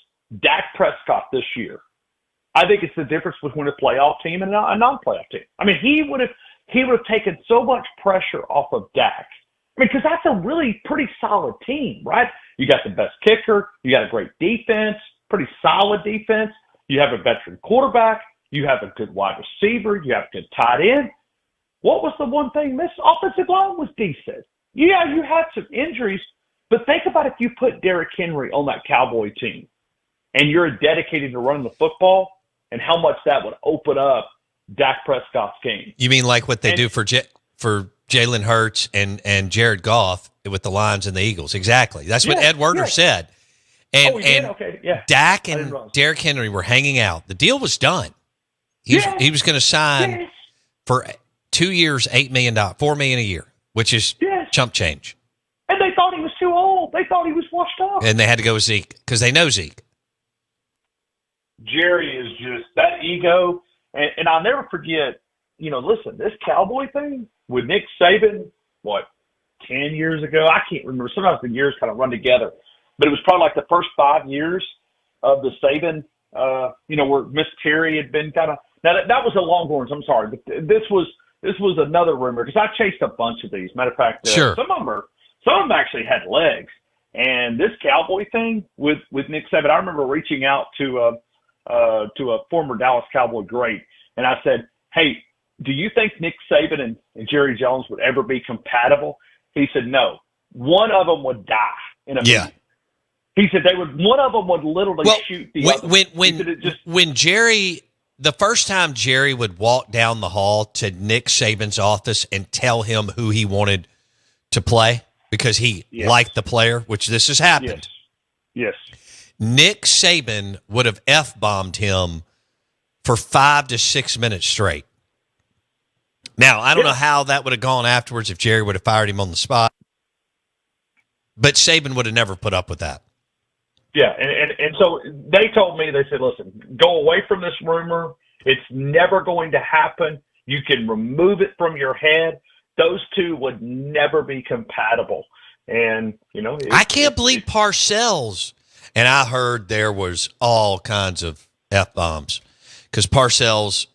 S5: Dak Prescott this year, I think it's the difference between a playoff team and a non-playoff team. I mean, he would have taken so much pressure off of Dak. I mean, because that's a really pretty solid team, right? You got the best kicker. You got a great defense, pretty solid defense. You have a veteran quarterback. You have a good wide receiver. You have a good tight end. What was the one thing missed? Offensive line was decent. Yeah, you had some injuries, but think about if you put Derrick Henry on that Cowboy team and you're dedicated to running the football and how much that would open up Dak Prescott's game.
S1: You mean like what they do for Jalen Hurts and Jared Goff with the Lions and the Eagles? Exactly. That's what Ed Werder said. And
S5: okay. Yeah.
S1: Dak and Derrick Henry were hanging out. The deal was done. He was going to sign for 2 years, $8 million, $4 million a year, which is chump change.
S5: And they thought he was too old. They thought he was washed up.
S1: And they had to go with Zeke because they know Zeke.
S5: Jerry is just that ego. And I'll never forget, listen, this Cowboy thing with Nick Saban, 10 years ago? I can't remember. Sometimes the years kind of run together. But it was probably like the first 5 years of the Saban, where Miss Terry had been kind of – now, that was the Longhorns. I'm sorry. But this was another rumor because I chased a bunch of these. Matter of fact, some of them actually had legs. And this Cowboy thing with Nick Saban, I remember reaching out to a former Dallas Cowboy great, and I said, "Hey, do you think Nick Saban and Jerry Jones would ever be compatible?" He said, "No. One of them would die in a meeting." He said one of them would literally shoot the other.
S1: When Jerry, the first time Jerry would walk down the hall to Nick Saban's office and tell him who he wanted to play because he liked the player, which this has happened.
S5: Yes.
S1: Nick Saban would have F-bombed him for 5 to 6 minutes straight. Now, I don't know how that would have gone afterwards if Jerry would have fired him on the spot, but Saban would have never put up with that.
S5: Yeah, and so they told me, they said, listen, go away from this rumor. It's never going to happen. You can remove it from your head. Those two would never be compatible. And,
S1: I can't believe Parcells. And I heard there was all kinds of F-bombs because Parcells,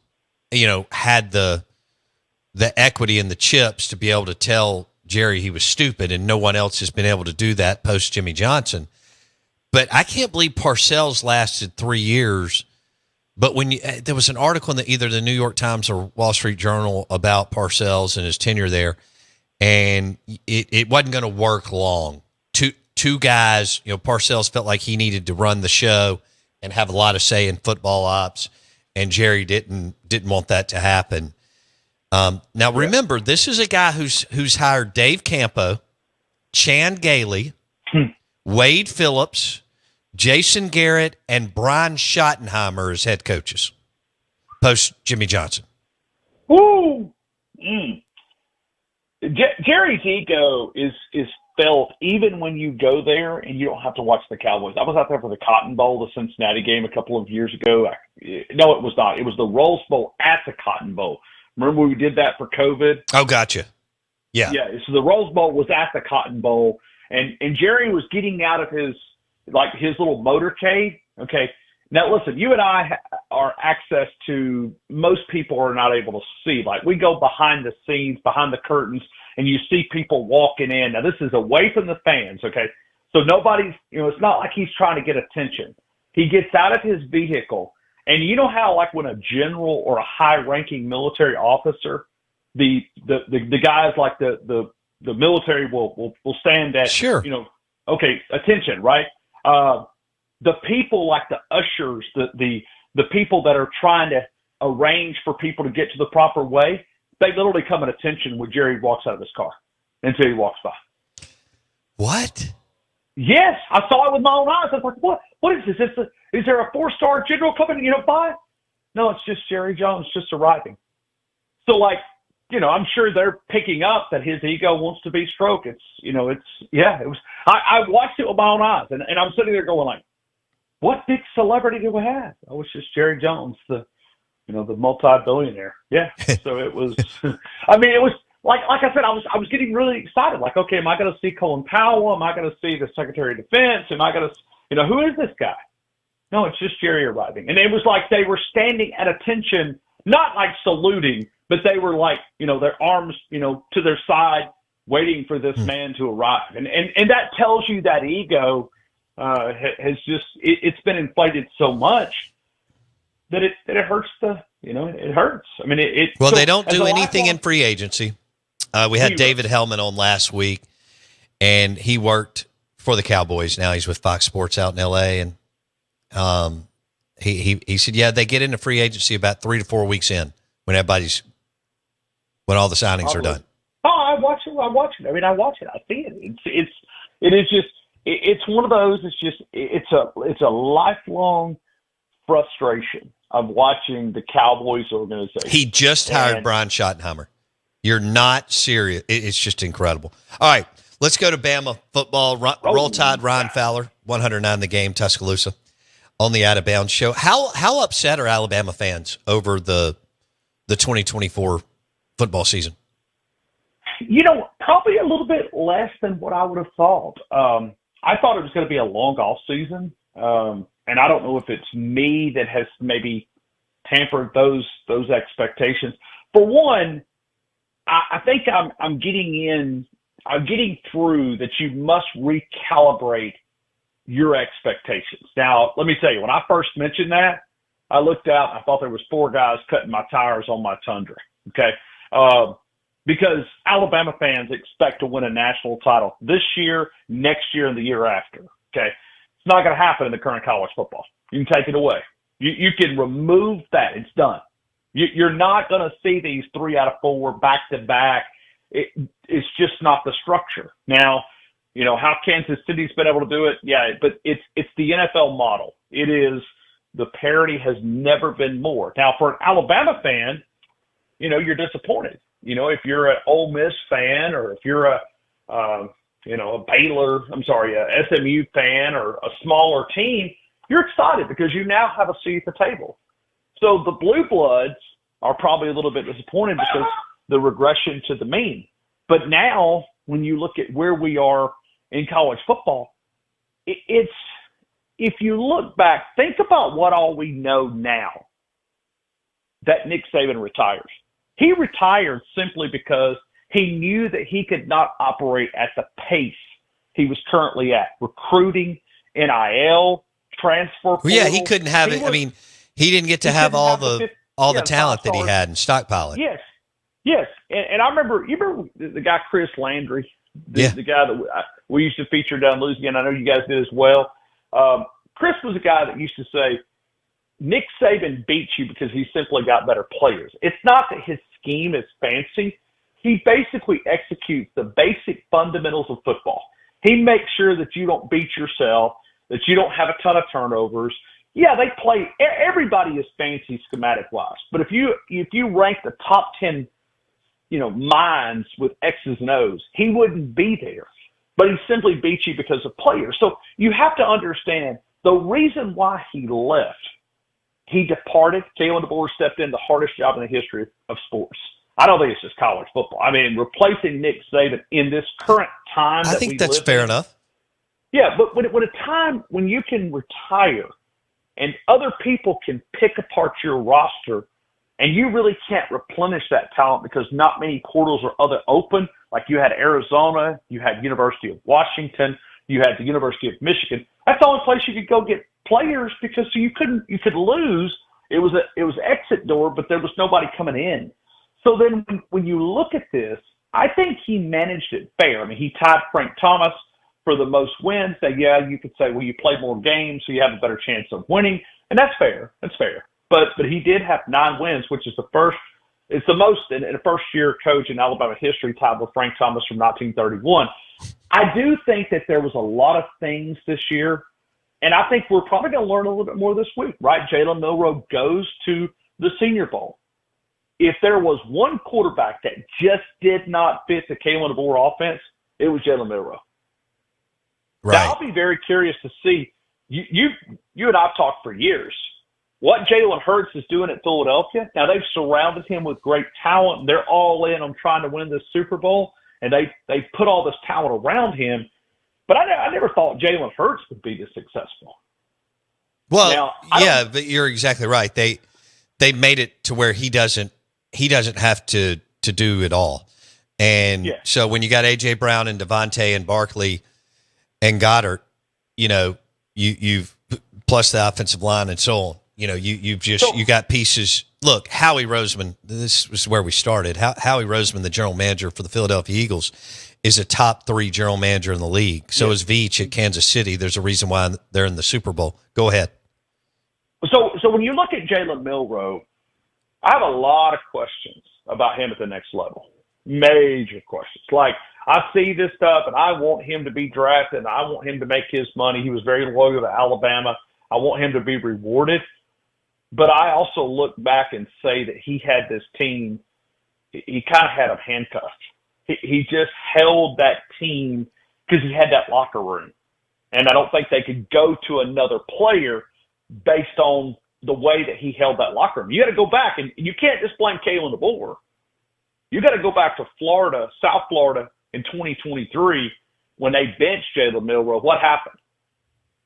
S1: had the equity and the chips to be able to tell Jerry he was stupid, and no one else has been able to do that post Jimmy Johnson. But I can't believe Parcells lasted 3 years. But when there was an article in either the New York Times or Wall Street Journal about Parcells and his tenure there, and it wasn't going to work long. Two guys, Parcells felt like he needed to run the show and have a lot of say in football ops, and Jerry didn't want that to happen. Now remember, this is a guy who's hired Dave Campo, Chan Gailey, Wade Phillips, Jason Garrett, and Brian Schottenheimer as head coaches post Jimmy Johnson.
S5: Woo! Jerry's ego is felt even when you go there and you don't have to watch the Cowboys. I was out there for the Cotton Bowl, the Cincinnati game a couple of years ago. No, it was not. It was the Rose Bowl at the Cotton Bowl. Remember when we did that for COVID?
S1: Oh, gotcha. Yeah.
S5: Yeah, so the Rose Bowl was at the Cotton Bowl, and Jerry was getting out of his little motorcade. Okay, now listen, you and I are access to most people are not able to see. Like we go behind the scenes, behind the curtains, and you see people walking in. Now this is away from the fans. Okay, so nobody's, it's not like he's trying to get attention. He gets out of his vehicle, and you know how like when a general or a high-ranking military officer, the guys like the military will stand at,
S1: sure,
S5: okay, attention, right? the people like the ushers, the people that are trying to arrange for people to get to the proper way, they literally come at attention when Jerry walks out of his car until he walks by.
S1: What?
S5: Yes, I saw it with my own eyes. I was like, what is this? Is there a 4-star general coming, by? No, it's just Jerry Jones just arriving. So, I'm sure they're picking up that his ego wants to be stroked. It was, I watched it with my own eyes, and I'm sitting there going like, what big celebrity do we have? Oh, it's just Jerry Jones, the multi-billionaire. Yeah. So it was, it was, like I said, I was getting really excited. Like, okay, am I going to see Colin Powell? Am I going to see the Secretary of Defense? Am I going to, who is this guy? No, it's just Jerry arriving. And it was like they were standing at attention, not like saluting, but they were like, their arms, to their side, waiting for this man to arrive. And that tells you that ego has just, it's been inflated so much that it hurts it hurts.
S1: Well, they don't do anything in free agency. We had David Hellman on last week, and he worked for the Cowboys. Now he's with Fox Sports out in L.A., and he said, yeah, they get into free agency about 3 to 4 weeks in when all the signings are done.
S5: Oh, I watch it. I watch it. I see it. It's one of those. It's a lifelong frustration of watching the Cowboys organization.
S1: He just hired Brian Schottenheimer. You're not serious. It's just incredible. All right, let's go to Bama football. Roll Tide, Ryan Fowler, 109 The Game, Tuscaloosa, on the Out of Bounds show. How upset are Alabama fans over the 2024 football season?
S5: Probably a little bit less than what I would have thought. I thought it was going to be a long off season, and I don't know if it's me that has maybe tampered those expectations. For one, I think I'm getting through that you must recalibrate your expectations. Now, let me tell you, when I first mentioned that, I looked out and I thought there was 4 guys cutting my tires on my Tundra. Okay. Because Alabama fans expect to win a national title this year, next year, and the year after. Okay. It's not going to happen in the current college football. You can take it away. You can remove that. It's done. You're not going to see these 3 out of 4 back-to-back. It's just not the structure. Now, how Kansas City's been able to do it, yeah, but it's the NFL model. It is, the parity has never been more. Now, for an Alabama fan, you're disappointed. If you're an Ole Miss fan, or if you're a SMU fan, or a smaller team, you're excited because you now have a seat at the table. So the Blue Bloods are probably a little bit disappointed because the regression to the mean. But now, when you look at where we are in college football, it's, if you look back, think about what all we know now that Nick Saban retires. He retired simply because he knew that he could not operate at the pace he was currently at. Recruiting, NIL, transfer portal.
S1: Well, yeah, he couldn't have it. He didn't get to have all the talent that he had and stockpile it.
S5: Yes. And I remember, you remember the guy Chris Landry, the guy that we used to feature down in Louisiana. I know you guys did as well. Chris was a guy that used to say, Nick Saban beats you because he simply got better players. It's not that his scheme is fancy. He basically executes the basic fundamentals of football. He makes sure that you don't beat yourself, that you don't have a ton of turnovers. Yeah, they play. Everybody is fancy schematic-wise. But if you rank the top 10, minds with X's and O's, he wouldn't be there. But he simply beats you because of players. So you have to understand the reason why he left. He departed. Kalen DeBoer stepped in the hardest job in the history of sports. I don't think it's just college football. Replacing Nick Saban in this current time.
S1: I think that's fair enough.
S5: Yeah, but when you can retire and other people can pick apart your roster and you really can't replenish that talent because not many portals are open, like you had Arizona, you had University of Washington, you had the University of Michigan. That's the only place you could go get players because you could lose. It was exit door, but there was nobody coming in. So then when you look at this, I think he managed it fair. He tied Frank Thomas for the most wins, that, you could say, well, you play more games, so you have a better chance of winning. And that's fair. That's fair. But he did have 9 wins, which is it's the most in a first-year coach in Alabama history, tied with Frank Thomas from 1931. I do think that there was a lot of things this year, and I think we're probably going to learn a little bit more this week, right? Jalen Milroe goes to the Senior Bowl. If there was one quarterback that just did not fit the Kalen DeBoer offense, it was Jalen Milroe.
S1: Right.
S5: Now, I'll be very curious to see. You and I've talked for years. What Jalen Hurts is doing at Philadelphia, now they've surrounded him with great talent, and they're all in on trying to win this Super Bowl, and they put all this talent around him. But I never thought Jalen Hurts would be this successful.
S1: Well,
S5: now,
S1: but you're exactly right. They made it to where he doesn't have to do it all. And so when you got A.J. Brown and Devontae and Barkley and Goddard, you've plus the offensive line and so on. You got pieces. Look, Howie Roseman, this was where we started. Howie Roseman, the general manager for the Philadelphia Eagles, is a top 3 general manager in the league. So is Veach at Kansas City. There's a reason why they're in the Super Bowl. Go ahead.
S5: So when you look at Jalen Milroe, I have a lot of questions about him at the next level. Major questions. Like, I see this stuff, and I want him to be drafted, and I want him to make his money. He was very loyal to Alabama. I want him to be rewarded. But I also look back and say that he had this team, he kind of had them handcuffed. He just held that team because he had that locker room. And I don't think they could go to another player based on the way that he held that locker room. You got to go back, and you can't just blame Kalen DeBoer. You got to go back to Florida, South Florida in 2023 when they benched Jalen Milroe. What happened?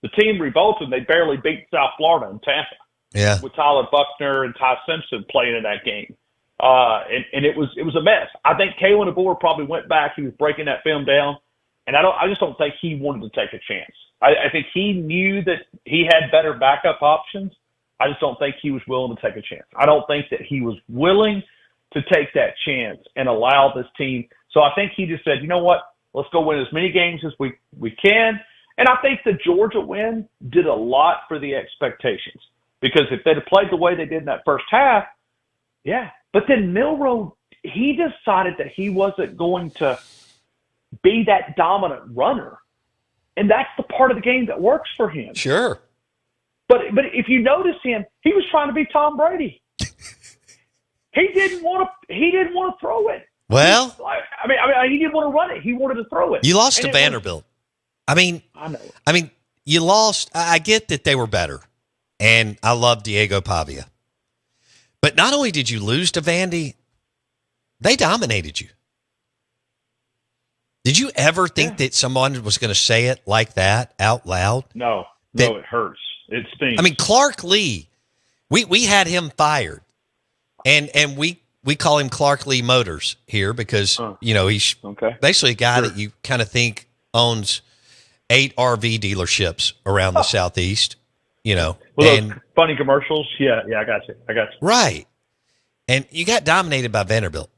S5: The team revolted. They barely beat South Florida in Tampa.
S1: Yeah.
S5: With Tyler Buckner and Ty Simpson playing in that game. And it was a mess. I think Kalen DeBoer probably went back. He was breaking that film down. And I just don't think he wanted to take a chance. I think he knew that he had better backup options. I just don't think he was willing to take a chance. I don't think that he was willing to take that chance and allow this team. So I think he just said, you know what, let's go win as many games as we can. And I think the Georgia win did a lot for the expectations. Because if they'd have played the way they did in that first half, yeah. But then Milroe, he decided that he wasn't going to be that dominant runner. And that's the part of the game that works for him.
S1: Sure.
S5: But if you notice him, he was trying to be Tom Brady. He didn't want to throw it.
S1: Well,
S5: he didn't want to run it. He wanted to throw it.
S1: You lost to Vanderbilt. I know. You lost. I get that they were better. And I love Diego Pavia. But not only did you lose to Vandy, they dominated you. Did you ever think that someone was going to say it like that out loud?
S5: No, it hurts. It stinks.
S1: Clark Lee, we had him fired. And we call him Clark Lee Motors here because, he's basically a guy that you kind of think owns 8 RV dealerships around the Southeast.
S5: With those funny commercials. Yeah, I got you.
S1: Right. And you got dominated by Vanderbilt.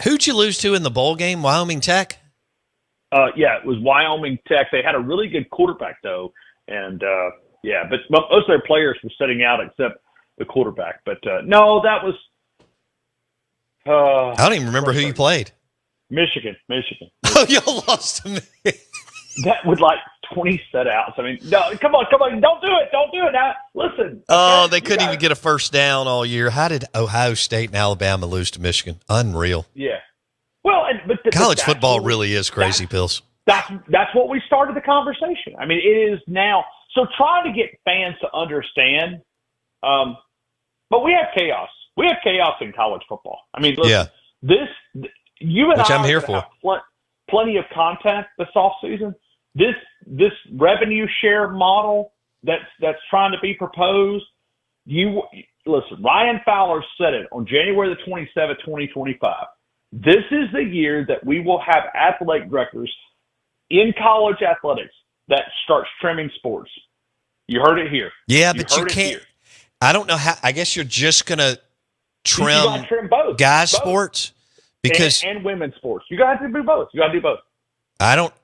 S1: Who'd you lose to in the bowl game? Wyoming Tech?
S5: It was Wyoming Tech. They had a really good quarterback, though. And, but most of their players were sitting out except the quarterback. But, no, that was
S1: I don't even remember who you played.
S5: Michigan.
S1: Oh, you lost to me.
S5: That was like 20 setouts. No, come on. Don't do it now. Listen.
S1: Oh, they couldn't even get a first down all year. How did Ohio State and Alabama lose to Michigan? Unreal.
S5: Yeah. Well,
S1: college football really is crazy, Pills.
S5: That's what we started the conversation. It is now. So trying to get fans to understand, but we have chaos. We have chaos in college football. Listen, you and
S1: which
S5: I
S1: I'm here
S5: have
S1: for.
S5: Plenty of content this offseason. This revenue share model that's trying to be proposed. Listen, Ryan Fowler said it on January the 27th, 2025. This is the year that we will have athletic directors in college athletics that starts trimming sports. You heard it here.
S1: Yeah, but you can't. I don't know how. I guess you're just going to trim both. Guys' sports because
S5: and women's sports. You got to do both.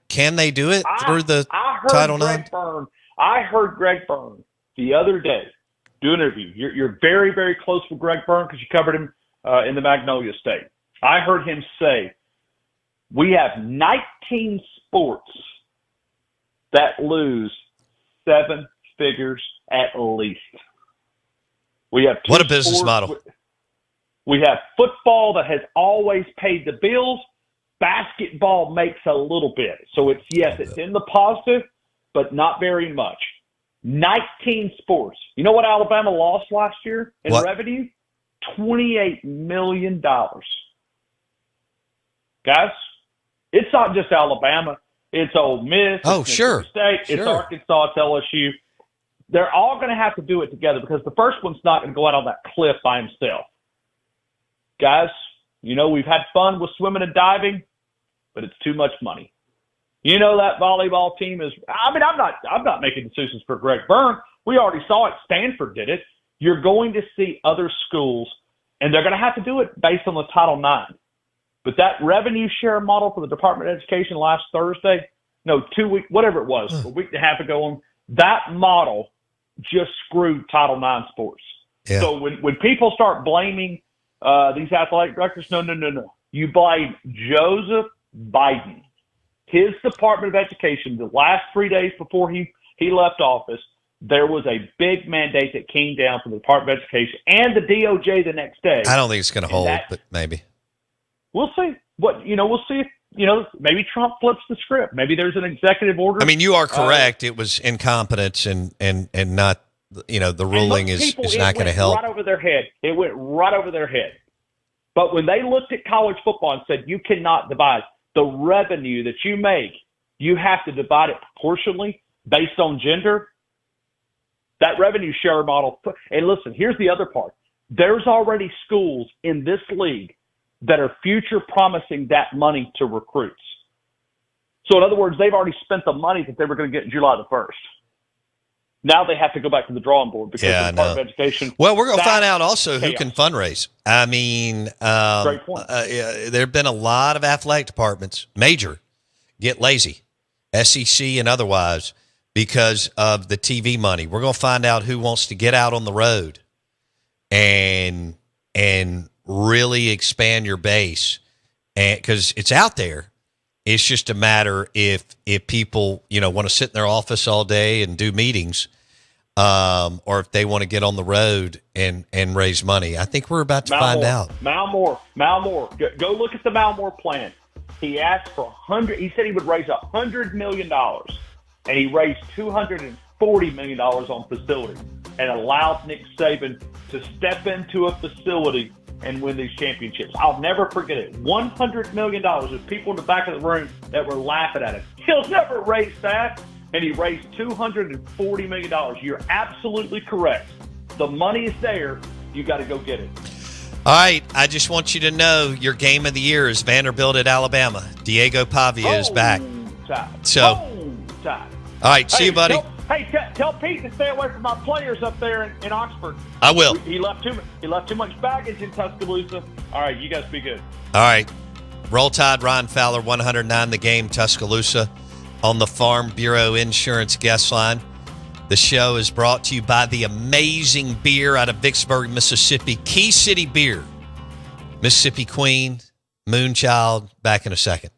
S1: Can they do it through the
S5: I heard
S1: Title
S5: Greg
S1: IX?
S5: Byrne. I heard Greg Byrne the other day do an interview. You're very, very close with Greg Byrne because you covered him in the Magnolia State. I heard him say, we have 19 sports that lose 7 figures at least. We have
S1: What a business model.
S5: We have football that has always paid the bills. Basketball makes a little bit. So it's in the positive, but not very much. 19 sports. You know what Alabama lost last year in revenue? $28 million. Guys, it's not just Alabama. It's Ole Miss.
S1: Oh,
S5: it's
S1: sure.
S5: Mississippi State. It's Arkansas. It's LSU. They're all going to have to do it together because the first one's not going to go out on that cliff by himself. Guys, we've had fun with swimming and diving, but it's too much money. That volleyball team is. I'm not making decisions for Greg Byrne. We already saw it. Stanford did it. You're going to see other schools, and they're going to have to do it based on the Title IX. But that revenue share model for the Department of Education last Thursday, 2 weeks, whatever it was, a week and a half ago, that model just screwed Title IX sports.
S1: Yeah.
S5: So when people start blaming these athletic directors, no. You blame Joseph Biden. His Department of Education, the last 3 days before he left office, there was a big mandate that came down from the Department of Education and the DOJ the next day.
S1: I don't think it's going to hold, but maybe.
S5: We'll see. We'll see if, maybe Trump flips the script. Maybe there's an executive order.
S1: I mean, you are correct. It was incompetence and not, the ruling is not going to help.
S5: Right over their head. It went right over their head. But when they looked at college football and said, you cannot divide the revenue that you make, you have to divide it proportionally based on gender, that revenue share model. And listen, here's the other part. There's already schools in this league that are future promising that money to recruits. So in other words, they've already spent the money that they were going to get July the 1st. Now they have to go back to the drawing board because the Department of Education.
S1: Well, we're going to find out also who can fundraise. I mean,
S5: great point.
S1: There have been a lot of athletic departments, major, get lazy, SEC and otherwise, because of the TV money. We're going to find out who wants to get out on the road and really expand your base, and because it's out there. It's just a matter if people want to sit in their office all day and do meetings, or if they want to get on the road and raise money. I think we're about to find out.
S5: Malmore, go look at the Malmore plan. He asked for He said he would raise $100 million, and he raised $240 million on facilities, and allowed Nick Saban to step into a facility and win these championships. I'll never forget it. $100 million. There's people in the back of the room that were laughing at him. He'll never raise that. And he raised $240 million. You're absolutely correct. The money is there. You got to go get it.
S1: All right. I just want you to know your game of the year is Vanderbilt at Alabama. Diego Pavia is back. All right. See you, buddy.
S5: Tell Pete to stay away from my players up there in Oxford.
S1: I will.
S5: He left too much baggage in Tuscaloosa. All right, you guys be good.
S1: All right. Roll Tide, Ryan Fowler, 109 The Game, Tuscaloosa, on the Farm Bureau Insurance guest line. The show is brought to you by the amazing beer out of Vicksburg, Mississippi, Key City Beer. Mississippi Queen, Moonchild, back in a second.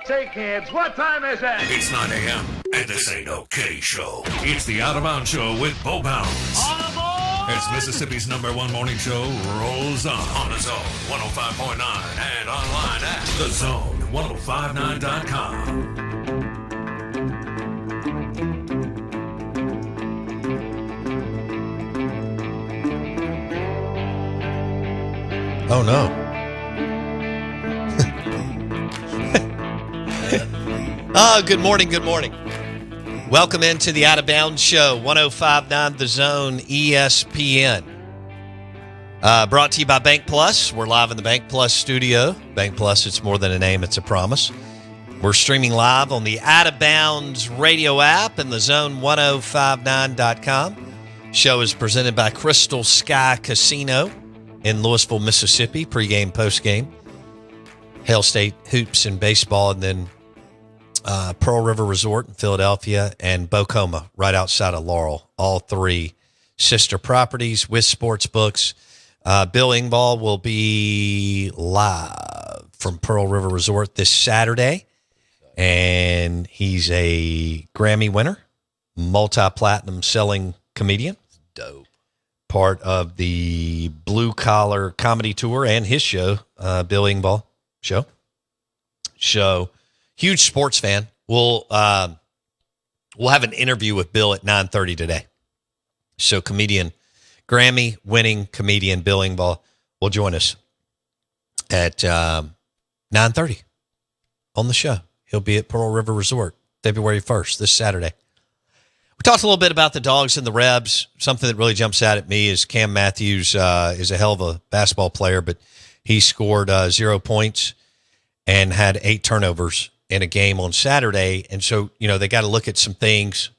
S3: Say, kids, what time is it?
S4: It's 9 a.m. and this ain't okay show. It's the Out of Bounds Show with Bo Bounds. As Mississippi's #1 morning show rolls on the Zone 105.9 and online at thezone1059.com.
S1: Oh, no. Oh, good morning. Good morning. Welcome into the Out of Bounds Show, 105.9 The Zone, ESPN. Brought to you by Bank Plus. We're live in the Bank Plus studio. Bank Plus, it's more than a name, it's a promise. We're streaming live on the Out of Bounds radio app and the zone1059.com. Show is presented by Crystal Sky Casino in Louisville, Mississippi. Pregame, postgame. Hail State hoops and baseball, and then Pearl River Resort in Philadelphia and Bocoma right outside of Laurel. All three sister properties with sports books. Bill Engvall will be live from Pearl River Resort this Saturday, and he's a Grammy winner, multi-platinum selling comedian.
S2: Dope.
S1: Part of the Blue Collar Comedy Tour and his show, Bill Engvall Show. Huge sports fan. We'll have an interview with Bill at 9:30 today. So comedian, Grammy-winning comedian Bill Engvall will join us at 9:30 on the show. He'll be at Pearl River Resort February 1st, this Saturday. We talked a little bit about the Dogs and the Rebs. Something that really jumps out at me is Cam Matthews is a hell of a basketball player, but he scored 0 points and had 8 turnovers in a game on Saturday. And so, they got to look at some things.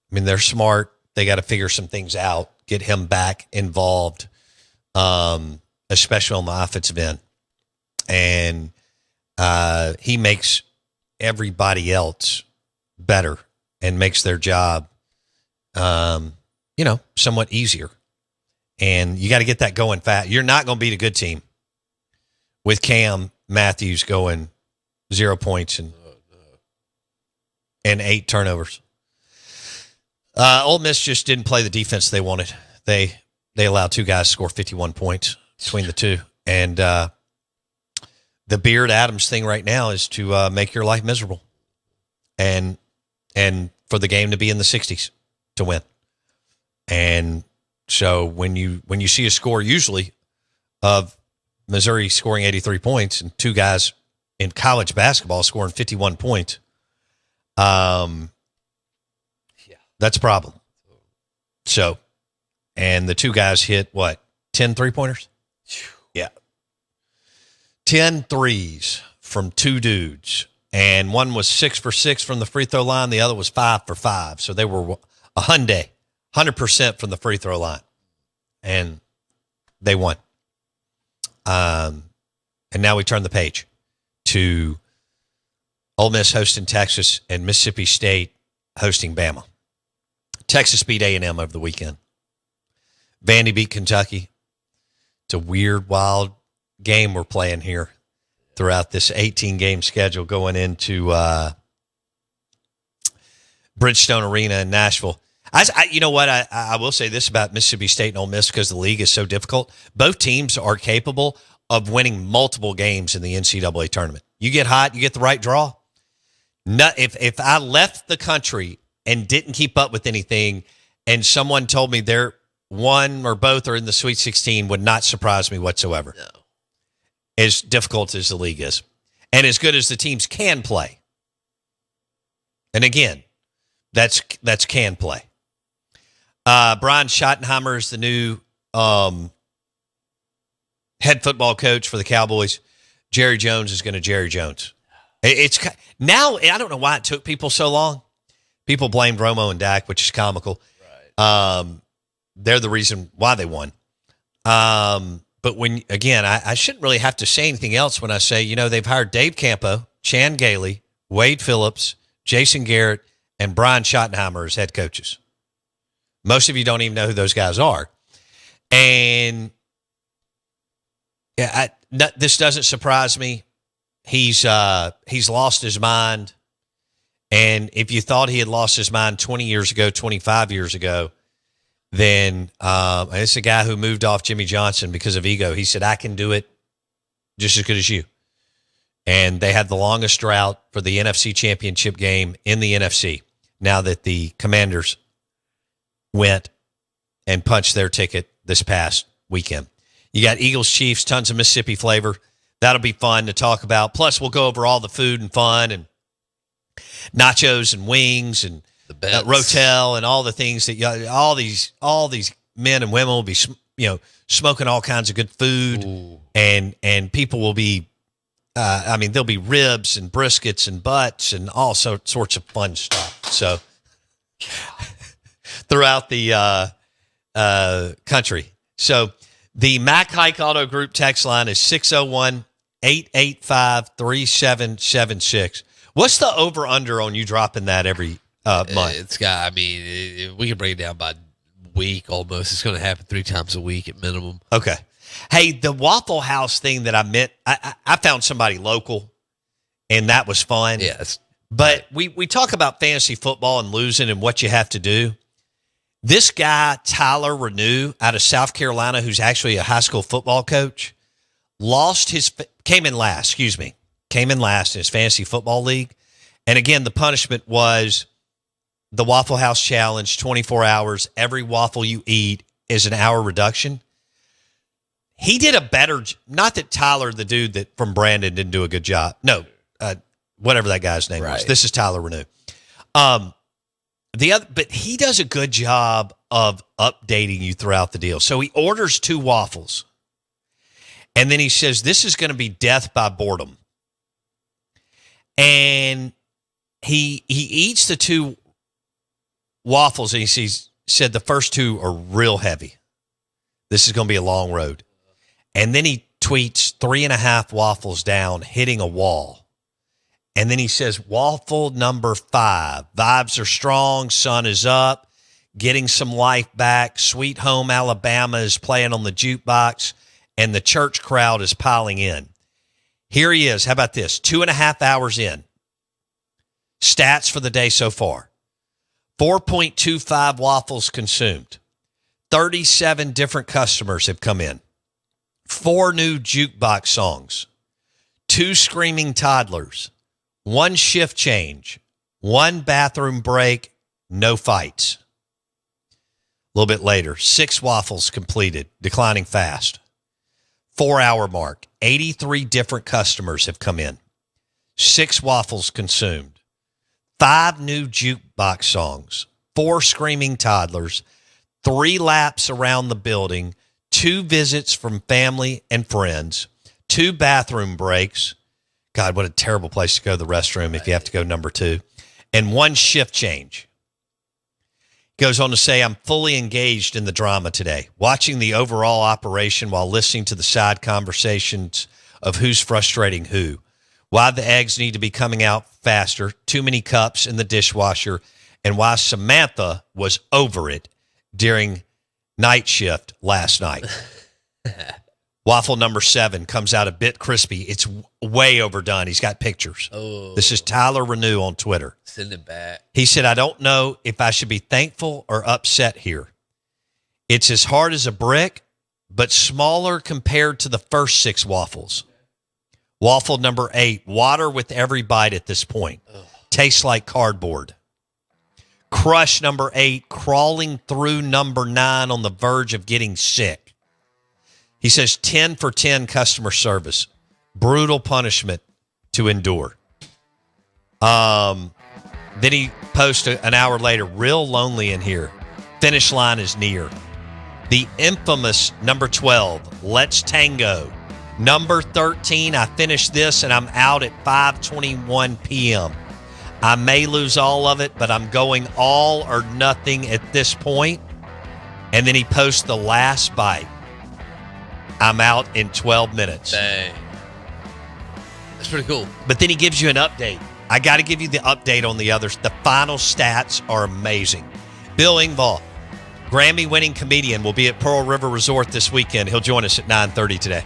S1: I mean, they're smart. They got to figure some things out, get him back involved, especially on the offensive end. And he makes everybody else better and makes their job, somewhat easier. And you got to get that going fast. You're not going to beat a good team with Cam Matthews going 0 points and 8 turnovers. Ole Miss just didn't play the defense they wanted. They allowed 2 guys to score 51 points between the two. And the Beard Adams thing right now is to make your life miserable. And for the game to be in the 60s to win. And so when you see a score usually of Missouri scoring 83 points and 2 guys in college basketball scoring 51 points, that's a problem. So, and the 2 guys hit 10 3-pointers? Yeah. 10 threes from 2 dudes. And one was 6 for 6 from the free throw line. The other was 5 for 5. So they were 100% from the free throw line. And they won. And now we turn the page to Ole Miss hosting Texas and Mississippi State hosting Bama. Texas beat A&M over the weekend. Vandy beat Kentucky. It's a weird, wild game we're playing here throughout this 18-game schedule going into Bridgestone Arena in Nashville. I will say this about Mississippi State and Ole Miss because the league is so difficult. Both teams are capable of winning multiple games in the NCAA tournament. You get hot, you get the right draw. If I left the country and didn't keep up with anything and someone told me they're one or both are in the Sweet 16 would not surprise me whatsoever. No. As difficult as the league is. And as good as the teams can play. And again, that's can play. Brian Schottenheimer is the new head football coach for the Cowboys. Jerry Jones is going to Jerry Jones. It's now, I don't know why it took people so long. People blamed Romo and Dak, which is comical. Right. They're the reason why they won. But I shouldn't really have to say anything else when I say, they've hired Dave Campo, Chan Gailey, Wade Phillips, Jason Garrett, and Brian Schottenheimer as head coaches. Most of you don't even know who those guys are. And this doesn't surprise me. he's lost his mind. And if you thought he had lost his mind 20 years ago, 25 years ago, then it's a guy who moved off Jimmy Johnson because of ego. He said, I can do it just as good as you. And they had the longest drought for the NFC Championship game in the NFC now that the Commanders went and punched their ticket this past weekend. You got Eagles, Chiefs, tons of Mississippi flavor. That'll be fun to talk about. Plus, we'll go over all the food and fun and nachos and wings and
S2: the
S1: Rotel and all the things that all these men and women will be smoking all kinds of good food. Ooh. and people will be there'll be ribs and briskets and butts and all sorts of fun stuff. So throughout the country. So the Mac Hike Auto Group text line is 601-885-3776. What's the over-under on you dropping that every month?
S2: It's got, we can break it down by week almost. It's going to happen 3 times a week at minimum.
S1: Okay. Hey, the Waffle House thing that I meant, I found somebody local, and that was fun.
S2: Yes.
S1: But we talk about fantasy football and losing and what you have to do. This guy, Tyler Renew, out of South Carolina, who's actually a high school football coach, came in last in his fantasy football league. And again, the punishment was the Waffle House challenge, 24 hours. Every waffle you eat is an hour reduction. He did a better, not that Tyler, the dude from Brandon, didn't do a good job. No, whatever that guy's name was. This is Tyler Renew. But he does a good job of updating you throughout the deal. So he orders 2 waffles, and then he says, this is going to be death by boredom. And he eats the 2 waffles, and he said the first 2 are real heavy. This is going to be a long road. And then he tweets 3.5 waffles down, hitting a wall. And then he says, waffle number 5. Vibes are strong. Sun is up. Getting some life back. Sweet Home Alabama is playing on the jukebox. And the church crowd is piling in. Here he is. How about this? 2.5 hours in. Stats for the day so far. 4.25 waffles consumed. 37 different customers have come in. 4 new jukebox songs. 2 screaming toddlers. 1 shift change. 1 bathroom break. No fights. A little bit later, 6 waffles completed, declining fast. 4-hour mark. 83 different customers have come in. 6 waffles consumed. 5 new jukebox songs. 4 screaming toddlers. 3 laps around the building. 2 visits from family and friends. 2 bathroom breaks. God, what a terrible place to go to the restroom if you have to go number 2. And 1 shift change. Goes on to say, I'm fully engaged in the drama today, watching the overall operation while listening to the side conversations of who's frustrating who, why the eggs need to be coming out faster, too many cups in the dishwasher, and why Samantha was over it during night shift last night. Waffle number 7 comes out a bit crispy. It's way overdone. He's got pictures.
S2: Oh.
S1: This is Tyler Renew on Twitter.
S2: Send it back.
S1: He said, I don't know if I should be thankful or upset here. It's as hard as a brick, but smaller compared to the first 6 waffles. Waffle number 8, water with every bite at this point. Ugh. Tastes like cardboard. Crush number 8, crawling through number 9 on the verge of getting sick. He says 10 for 10 customer service. Brutal punishment to endure. Then he posts an hour later, real lonely in here. Finish line is near. The infamous number 12, Let's Tango. Number 13, I finished this and I'm out at 5:21 p.m. I may lose all of it, but I'm going all or nothing at this point. And then he posts the last bite. I'm out in 12 minutes.
S2: Dang. That's pretty cool.
S1: But then he gives you an update. I got to give you the update on the others. The final stats are amazing. Bill Engvall, Grammy-winning comedian, will be at Pearl River Resort this weekend. He'll join us at 9:30 today.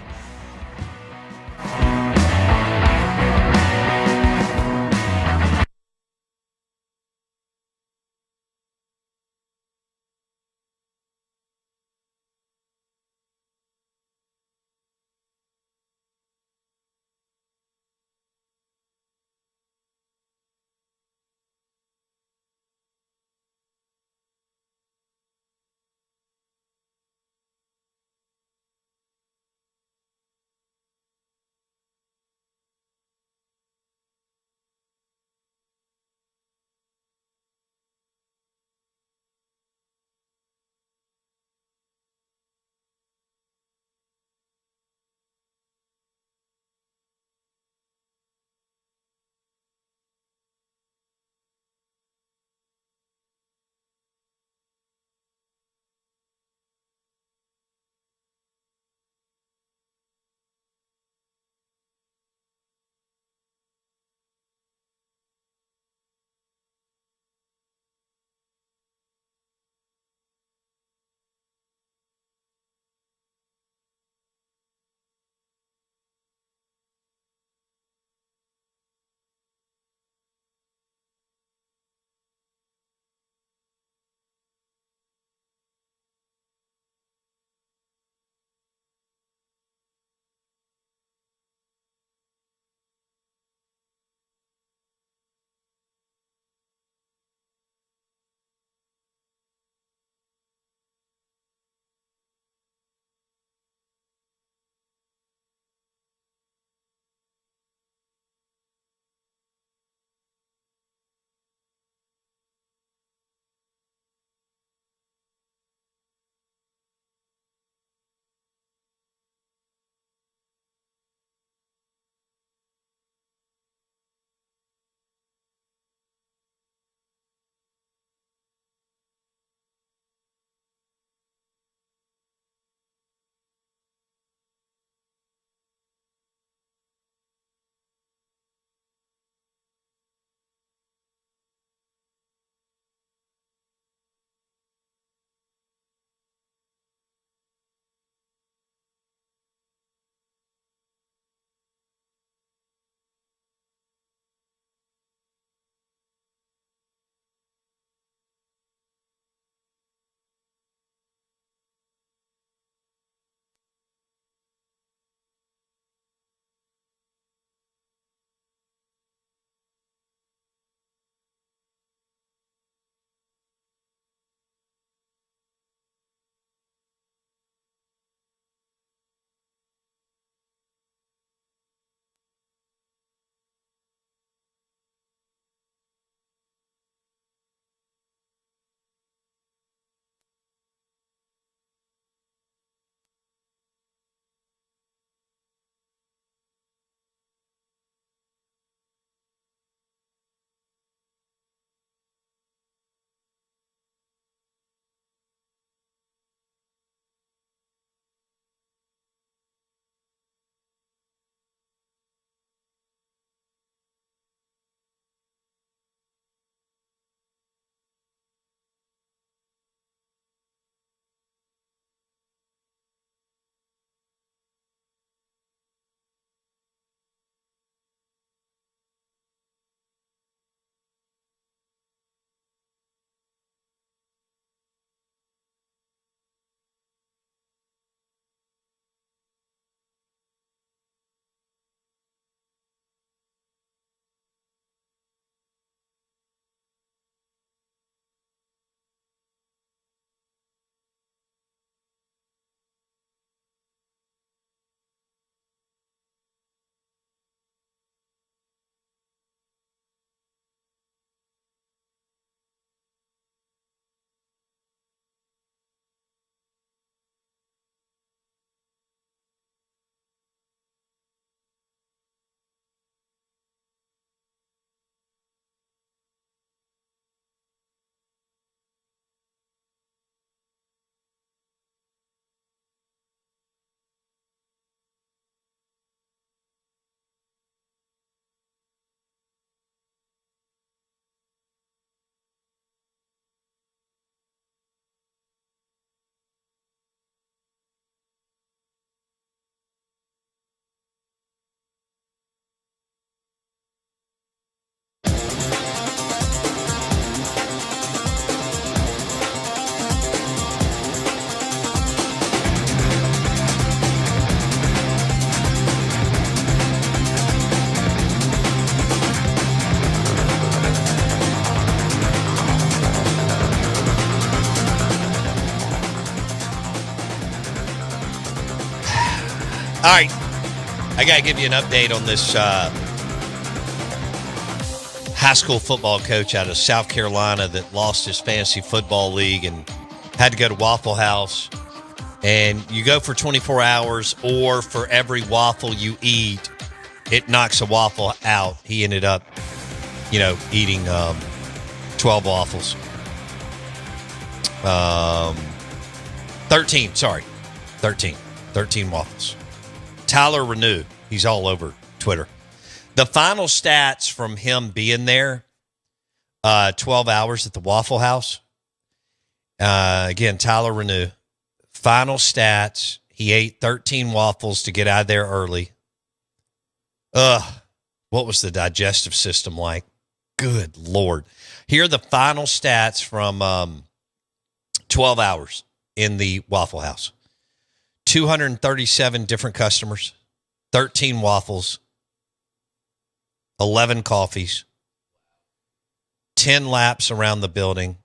S1: All right. I got to give you an update on this high school football coach out of South Carolina that lost his fantasy football league and had to go to Waffle House. And you go for 24 hours, or for every waffle you eat, it knocks a waffle out. He ended up, eating 12 waffles. 13 waffles. Tyler Renew, he's all over Twitter. The final stats from him being there, 12 hours at the Waffle House. Again, Tyler Renew. Final stats, he ate 13 waffles to get out of there early. What was the digestive system like? Good Lord. Here are the final stats from 12 hours in the Waffle House. 237 different customers, 13 waffles, 11 coffees, 10 laps around the building,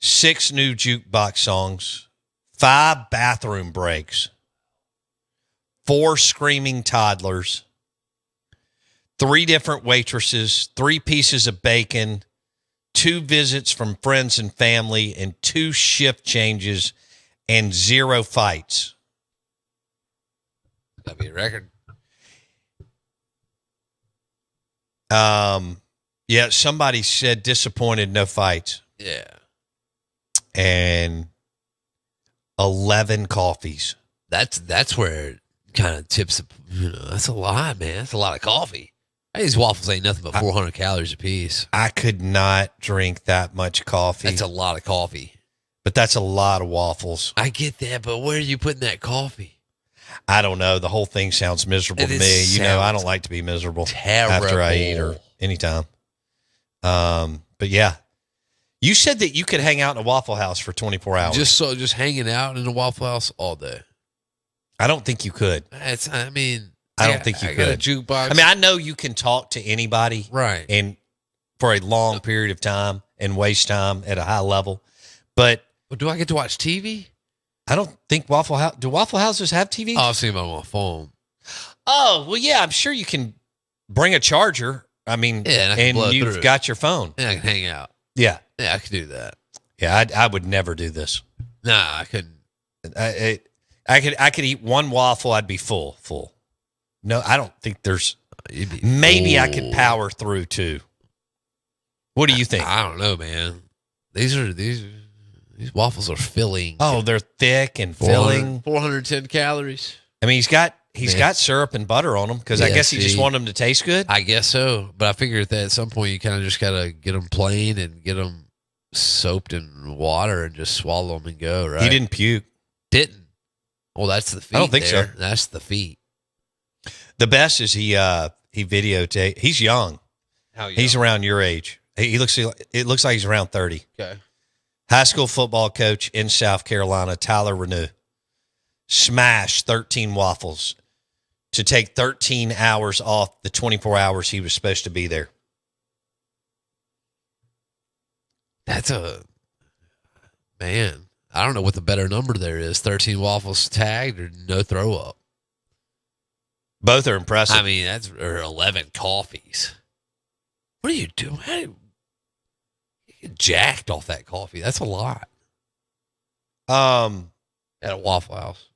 S1: 6 new jukebox songs, 5 bathroom breaks, 4 screaming toddlers, 3 different waitresses, 3 pieces of bacon, 2 visits from friends and family, and 2 shift changes, and 0 fights.
S2: That'd be a record.
S1: Yeah, somebody said disappointed, no fights.
S2: Yeah.
S1: And 11 coffees.
S2: That's where it kind of tips. That's a lot, man. That's a lot of coffee. These waffles ain't nothing but 400 calories a piece.
S1: I could not drink that much coffee.
S2: That's a lot of coffee.
S1: But that's a lot of waffles.
S2: I get that, but where are you putting that coffee?
S1: I don't know. The whole thing sounds miserable to me. I don't like to be miserable after I eat or anytime. But yeah. You said that you could hang out in a Waffle House for 24 hours.
S2: Just hanging out in a Waffle House all day.
S1: I don't think you could.
S2: I don't think you
S1: could.
S2: Got a jukebox.
S1: I mean, I know you can talk to anybody,
S2: right?
S1: And for a long period of time and waste time at a high level. But
S2: do I get to watch TV?
S1: I don't think do Waffle Houses have TV?
S2: Oh, I've seen them on my phone.
S1: Oh, well, yeah, I'm sure you can bring a charger. I mean, and you've got your phone.
S2: Yeah, I can hang out.
S1: Yeah.
S2: Yeah, I could do that.
S1: Yeah, I would never do this.
S2: Nah, I couldn't.
S1: I could eat 1 waffle. I'd be full. No, I don't think there's. Maybe I could power through 2. What do you think?
S2: I don't know, man. These waffles are filling.
S1: Oh, they're thick and filling.
S2: 410 calories.
S1: I mean, he's got syrup and butter on them because I guess he just wanted them to taste good.
S2: I guess so, but I figured that at some point you kind of just gotta get them plain and get them soaked in water and just swallow them and go. Right?
S1: He didn't puke.
S2: Didn't. Well, that's the feet.
S1: I don't think so.
S2: That's the feet.
S1: The best is he videotaped. He's young.
S2: How young?
S1: He's around your age. It looks like he's around 30.
S2: Okay.
S1: High school football coach in South Carolina, Tyler Renew, smashed 13 waffles to take 13 hours off the 24 hours he was supposed to be there.
S2: That's man. I don't know what the better number there is. 13 waffles tagged or no throw up.
S1: Both are impressive.
S2: I mean, or 11 coffees. What are you doing? You get jacked off that coffee. That's a lot. At a Waffle House.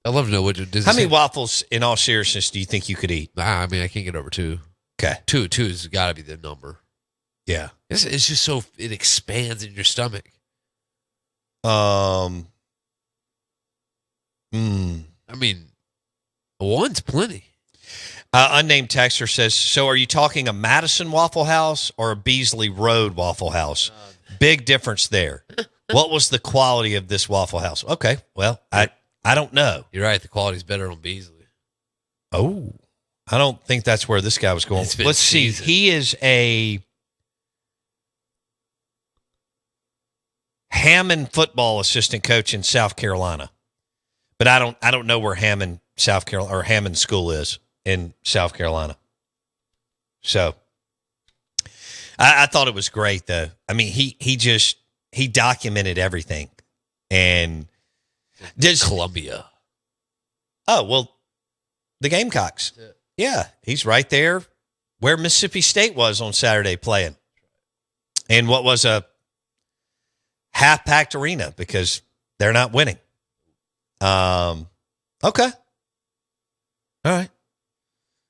S2: I'd love to know
S1: how many waffles, in all seriousness, do you think you could eat?
S2: I mean, I can't get over 2.
S1: Okay.
S2: 2 has got to be the number.
S1: Yeah.
S2: It's just so it expands in your stomach.
S1: I
S2: mean, 1's plenty.
S1: Unnamed texter says, so are you talking a Madison Waffle House or a Beasley Road Waffle House? Big difference there. What was the quality of this Waffle House? Okay, well, I don't know.
S2: You're right. The quality's better on Beasley.
S1: Oh, I don't think that's where this guy was going. Let's see. He is a Hammond football assistant coach in South Carolina, but I don't know where Hammond, South Carolina, or Hammond School is in South Carolina. So I thought it was great, though. I mean, he documented everything, and
S2: Columbia.
S1: Oh, well, the Gamecocks. Yeah, he's right there where Mississippi State was on Saturday playing. And what was a half-packed arena because they're not winning. Okay. All right.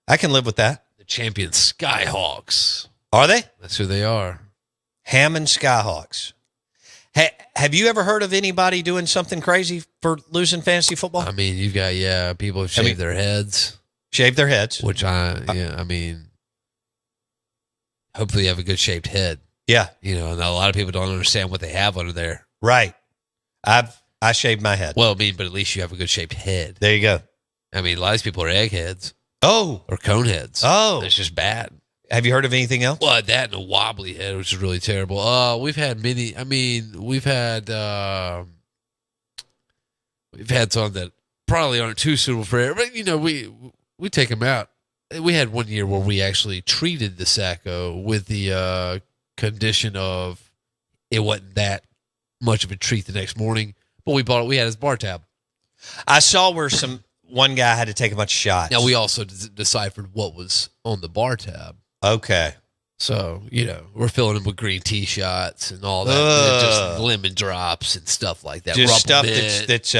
S1: I can live with that.
S2: The champion Skyhawks.
S1: Are they?
S2: That's who they are.
S1: Hammond Skyhawks. Have you ever heard of anybody doing something crazy for losing fantasy football?
S2: I mean, you've got, people have shaved their heads.
S1: Shaved their heads.
S2: Which I mean, hopefully you have a good shaped head.
S1: Yeah.
S2: And a lot of people don't understand what they have under there.
S1: Right. I shaved my head.
S2: Well, I mean, but at least you have a good shaped head.
S1: There you go.
S2: I mean, a lot of these people are eggheads.
S1: Oh.
S2: Or cone heads.
S1: Oh.
S2: It's just bad. Have
S1: you heard of anything else?
S2: Well, that and a wobbly head, which is really terrible. We've had many. I mean, we've had some that probably aren't too suitable for air, but we take them out. We had one year where we actually treated the Sacco with the condition of it wasn't that much of a treat the next morning, but we bought it. We had his bar tab.
S1: I saw where one guy had to take a bunch of shots.
S2: Now we also deciphered what was on the bar tab.
S1: Okay.
S2: So, we're filling them with green tea shots and all that. Just lemon drops and stuff like that.
S1: Just stuff that's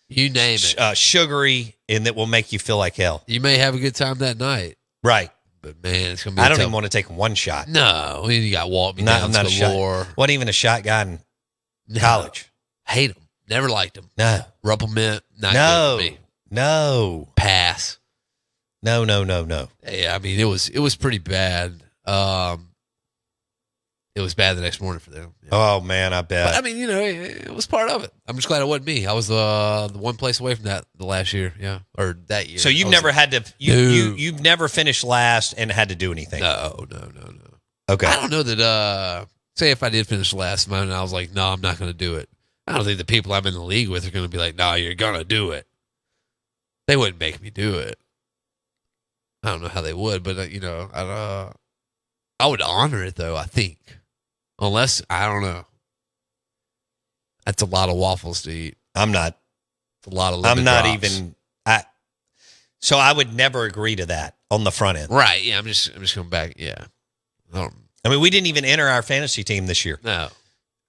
S2: you name it.
S1: Sugary and that will make you feel like hell.
S2: You may have a good time that night.
S1: Right.
S2: But, man, it's going to be
S1: I don't even want to take one shot.
S2: No. You got Walt.
S1: I'm not a shot. Wasn't even a shot guy in college.
S2: Hate him. Never liked him.
S1: No.
S2: Ruppelmint. Not good for me.
S1: No.
S2: Pass.
S1: No.
S2: Yeah, I mean, it was pretty bad. It was bad the next morning for them. Yeah.
S1: Oh, man, I bet.
S2: But, I mean, it was part of it. I'm just glad it wasn't me. I was the one place away from that the last year, or that year.
S1: So you've never had to you've never finished last and had to do anything?
S2: No.
S1: Okay.
S2: I don't know that, say if I did finish last and I was like, no, I'm not going to do it. I don't think the people I'm in the league with are going to be like, no, you're going to do it. They wouldn't make me do it. I don't know how they would, but I would honor it though. I think, unless I don't know. That's a lot of waffles to eat.
S1: I'm not.
S2: It's a lot of.
S1: I'm not
S2: drops.
S1: even. So I would never agree to that on the front end.
S2: Right? Yeah. I'm just going back. Yeah.
S1: I mean, we didn't even enter our fantasy team this year.
S2: No.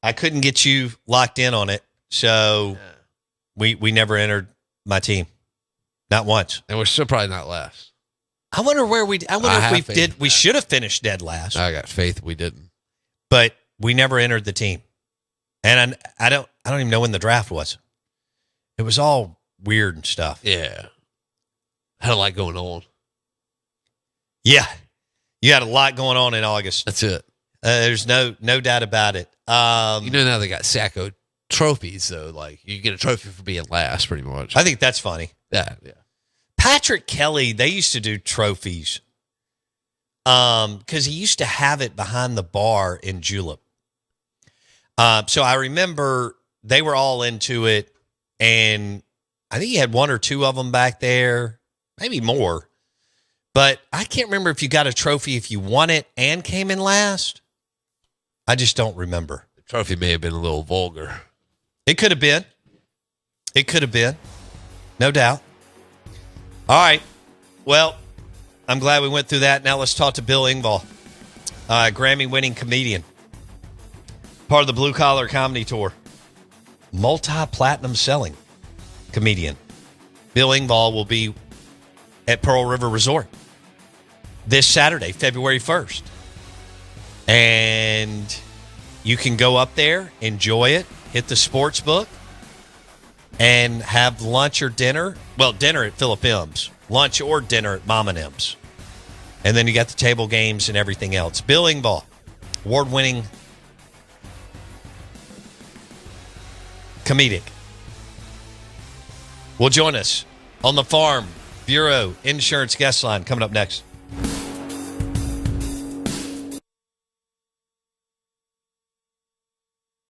S1: I couldn't get you locked in on it, so we never entered my team. Not once.
S2: And we're still probably not last.
S1: I wonder where if we did. We should have finished dead last.
S2: I got faith we didn't.
S1: But we never entered the team. And I don't even know when the draft was. It was all weird and stuff.
S2: Yeah. Had a lot going on.
S1: Yeah. You had a lot going on in August.
S2: That's it.
S1: There's no doubt about it.
S2: Now they got Sacco trophies, though. Like, you get a trophy for being last, pretty much.
S1: I think that's funny.
S2: Yeah.
S1: Patrick Kelly, they used to do trophies because he used to have it behind the bar in Julep. So I remember they were all into it, and I think he had one or two of them back there, maybe more. But I can't remember if you got a trophy if you won it and came in last. I just don't remember.
S2: The trophy may have been a little vulgar.
S1: It could have been. No doubt. All right. Well, I'm glad we went through that. Now let's talk to Bill Engvall, Grammy-winning comedian, part of the Blue Collar Comedy Tour, multi-platinum selling comedian. Bill Engvall will be at Pearl River Resort this Saturday, February 1st. And you can go up there, enjoy it, hit the sports book, and have lunch or dinner. Well, dinner at Philip M's, lunch or dinner at Mom and M's. And then you got the table games and everything else. Bill Engvall, award-winning comedic, will join us on the Farm Bureau Insurance Guest Line coming up next.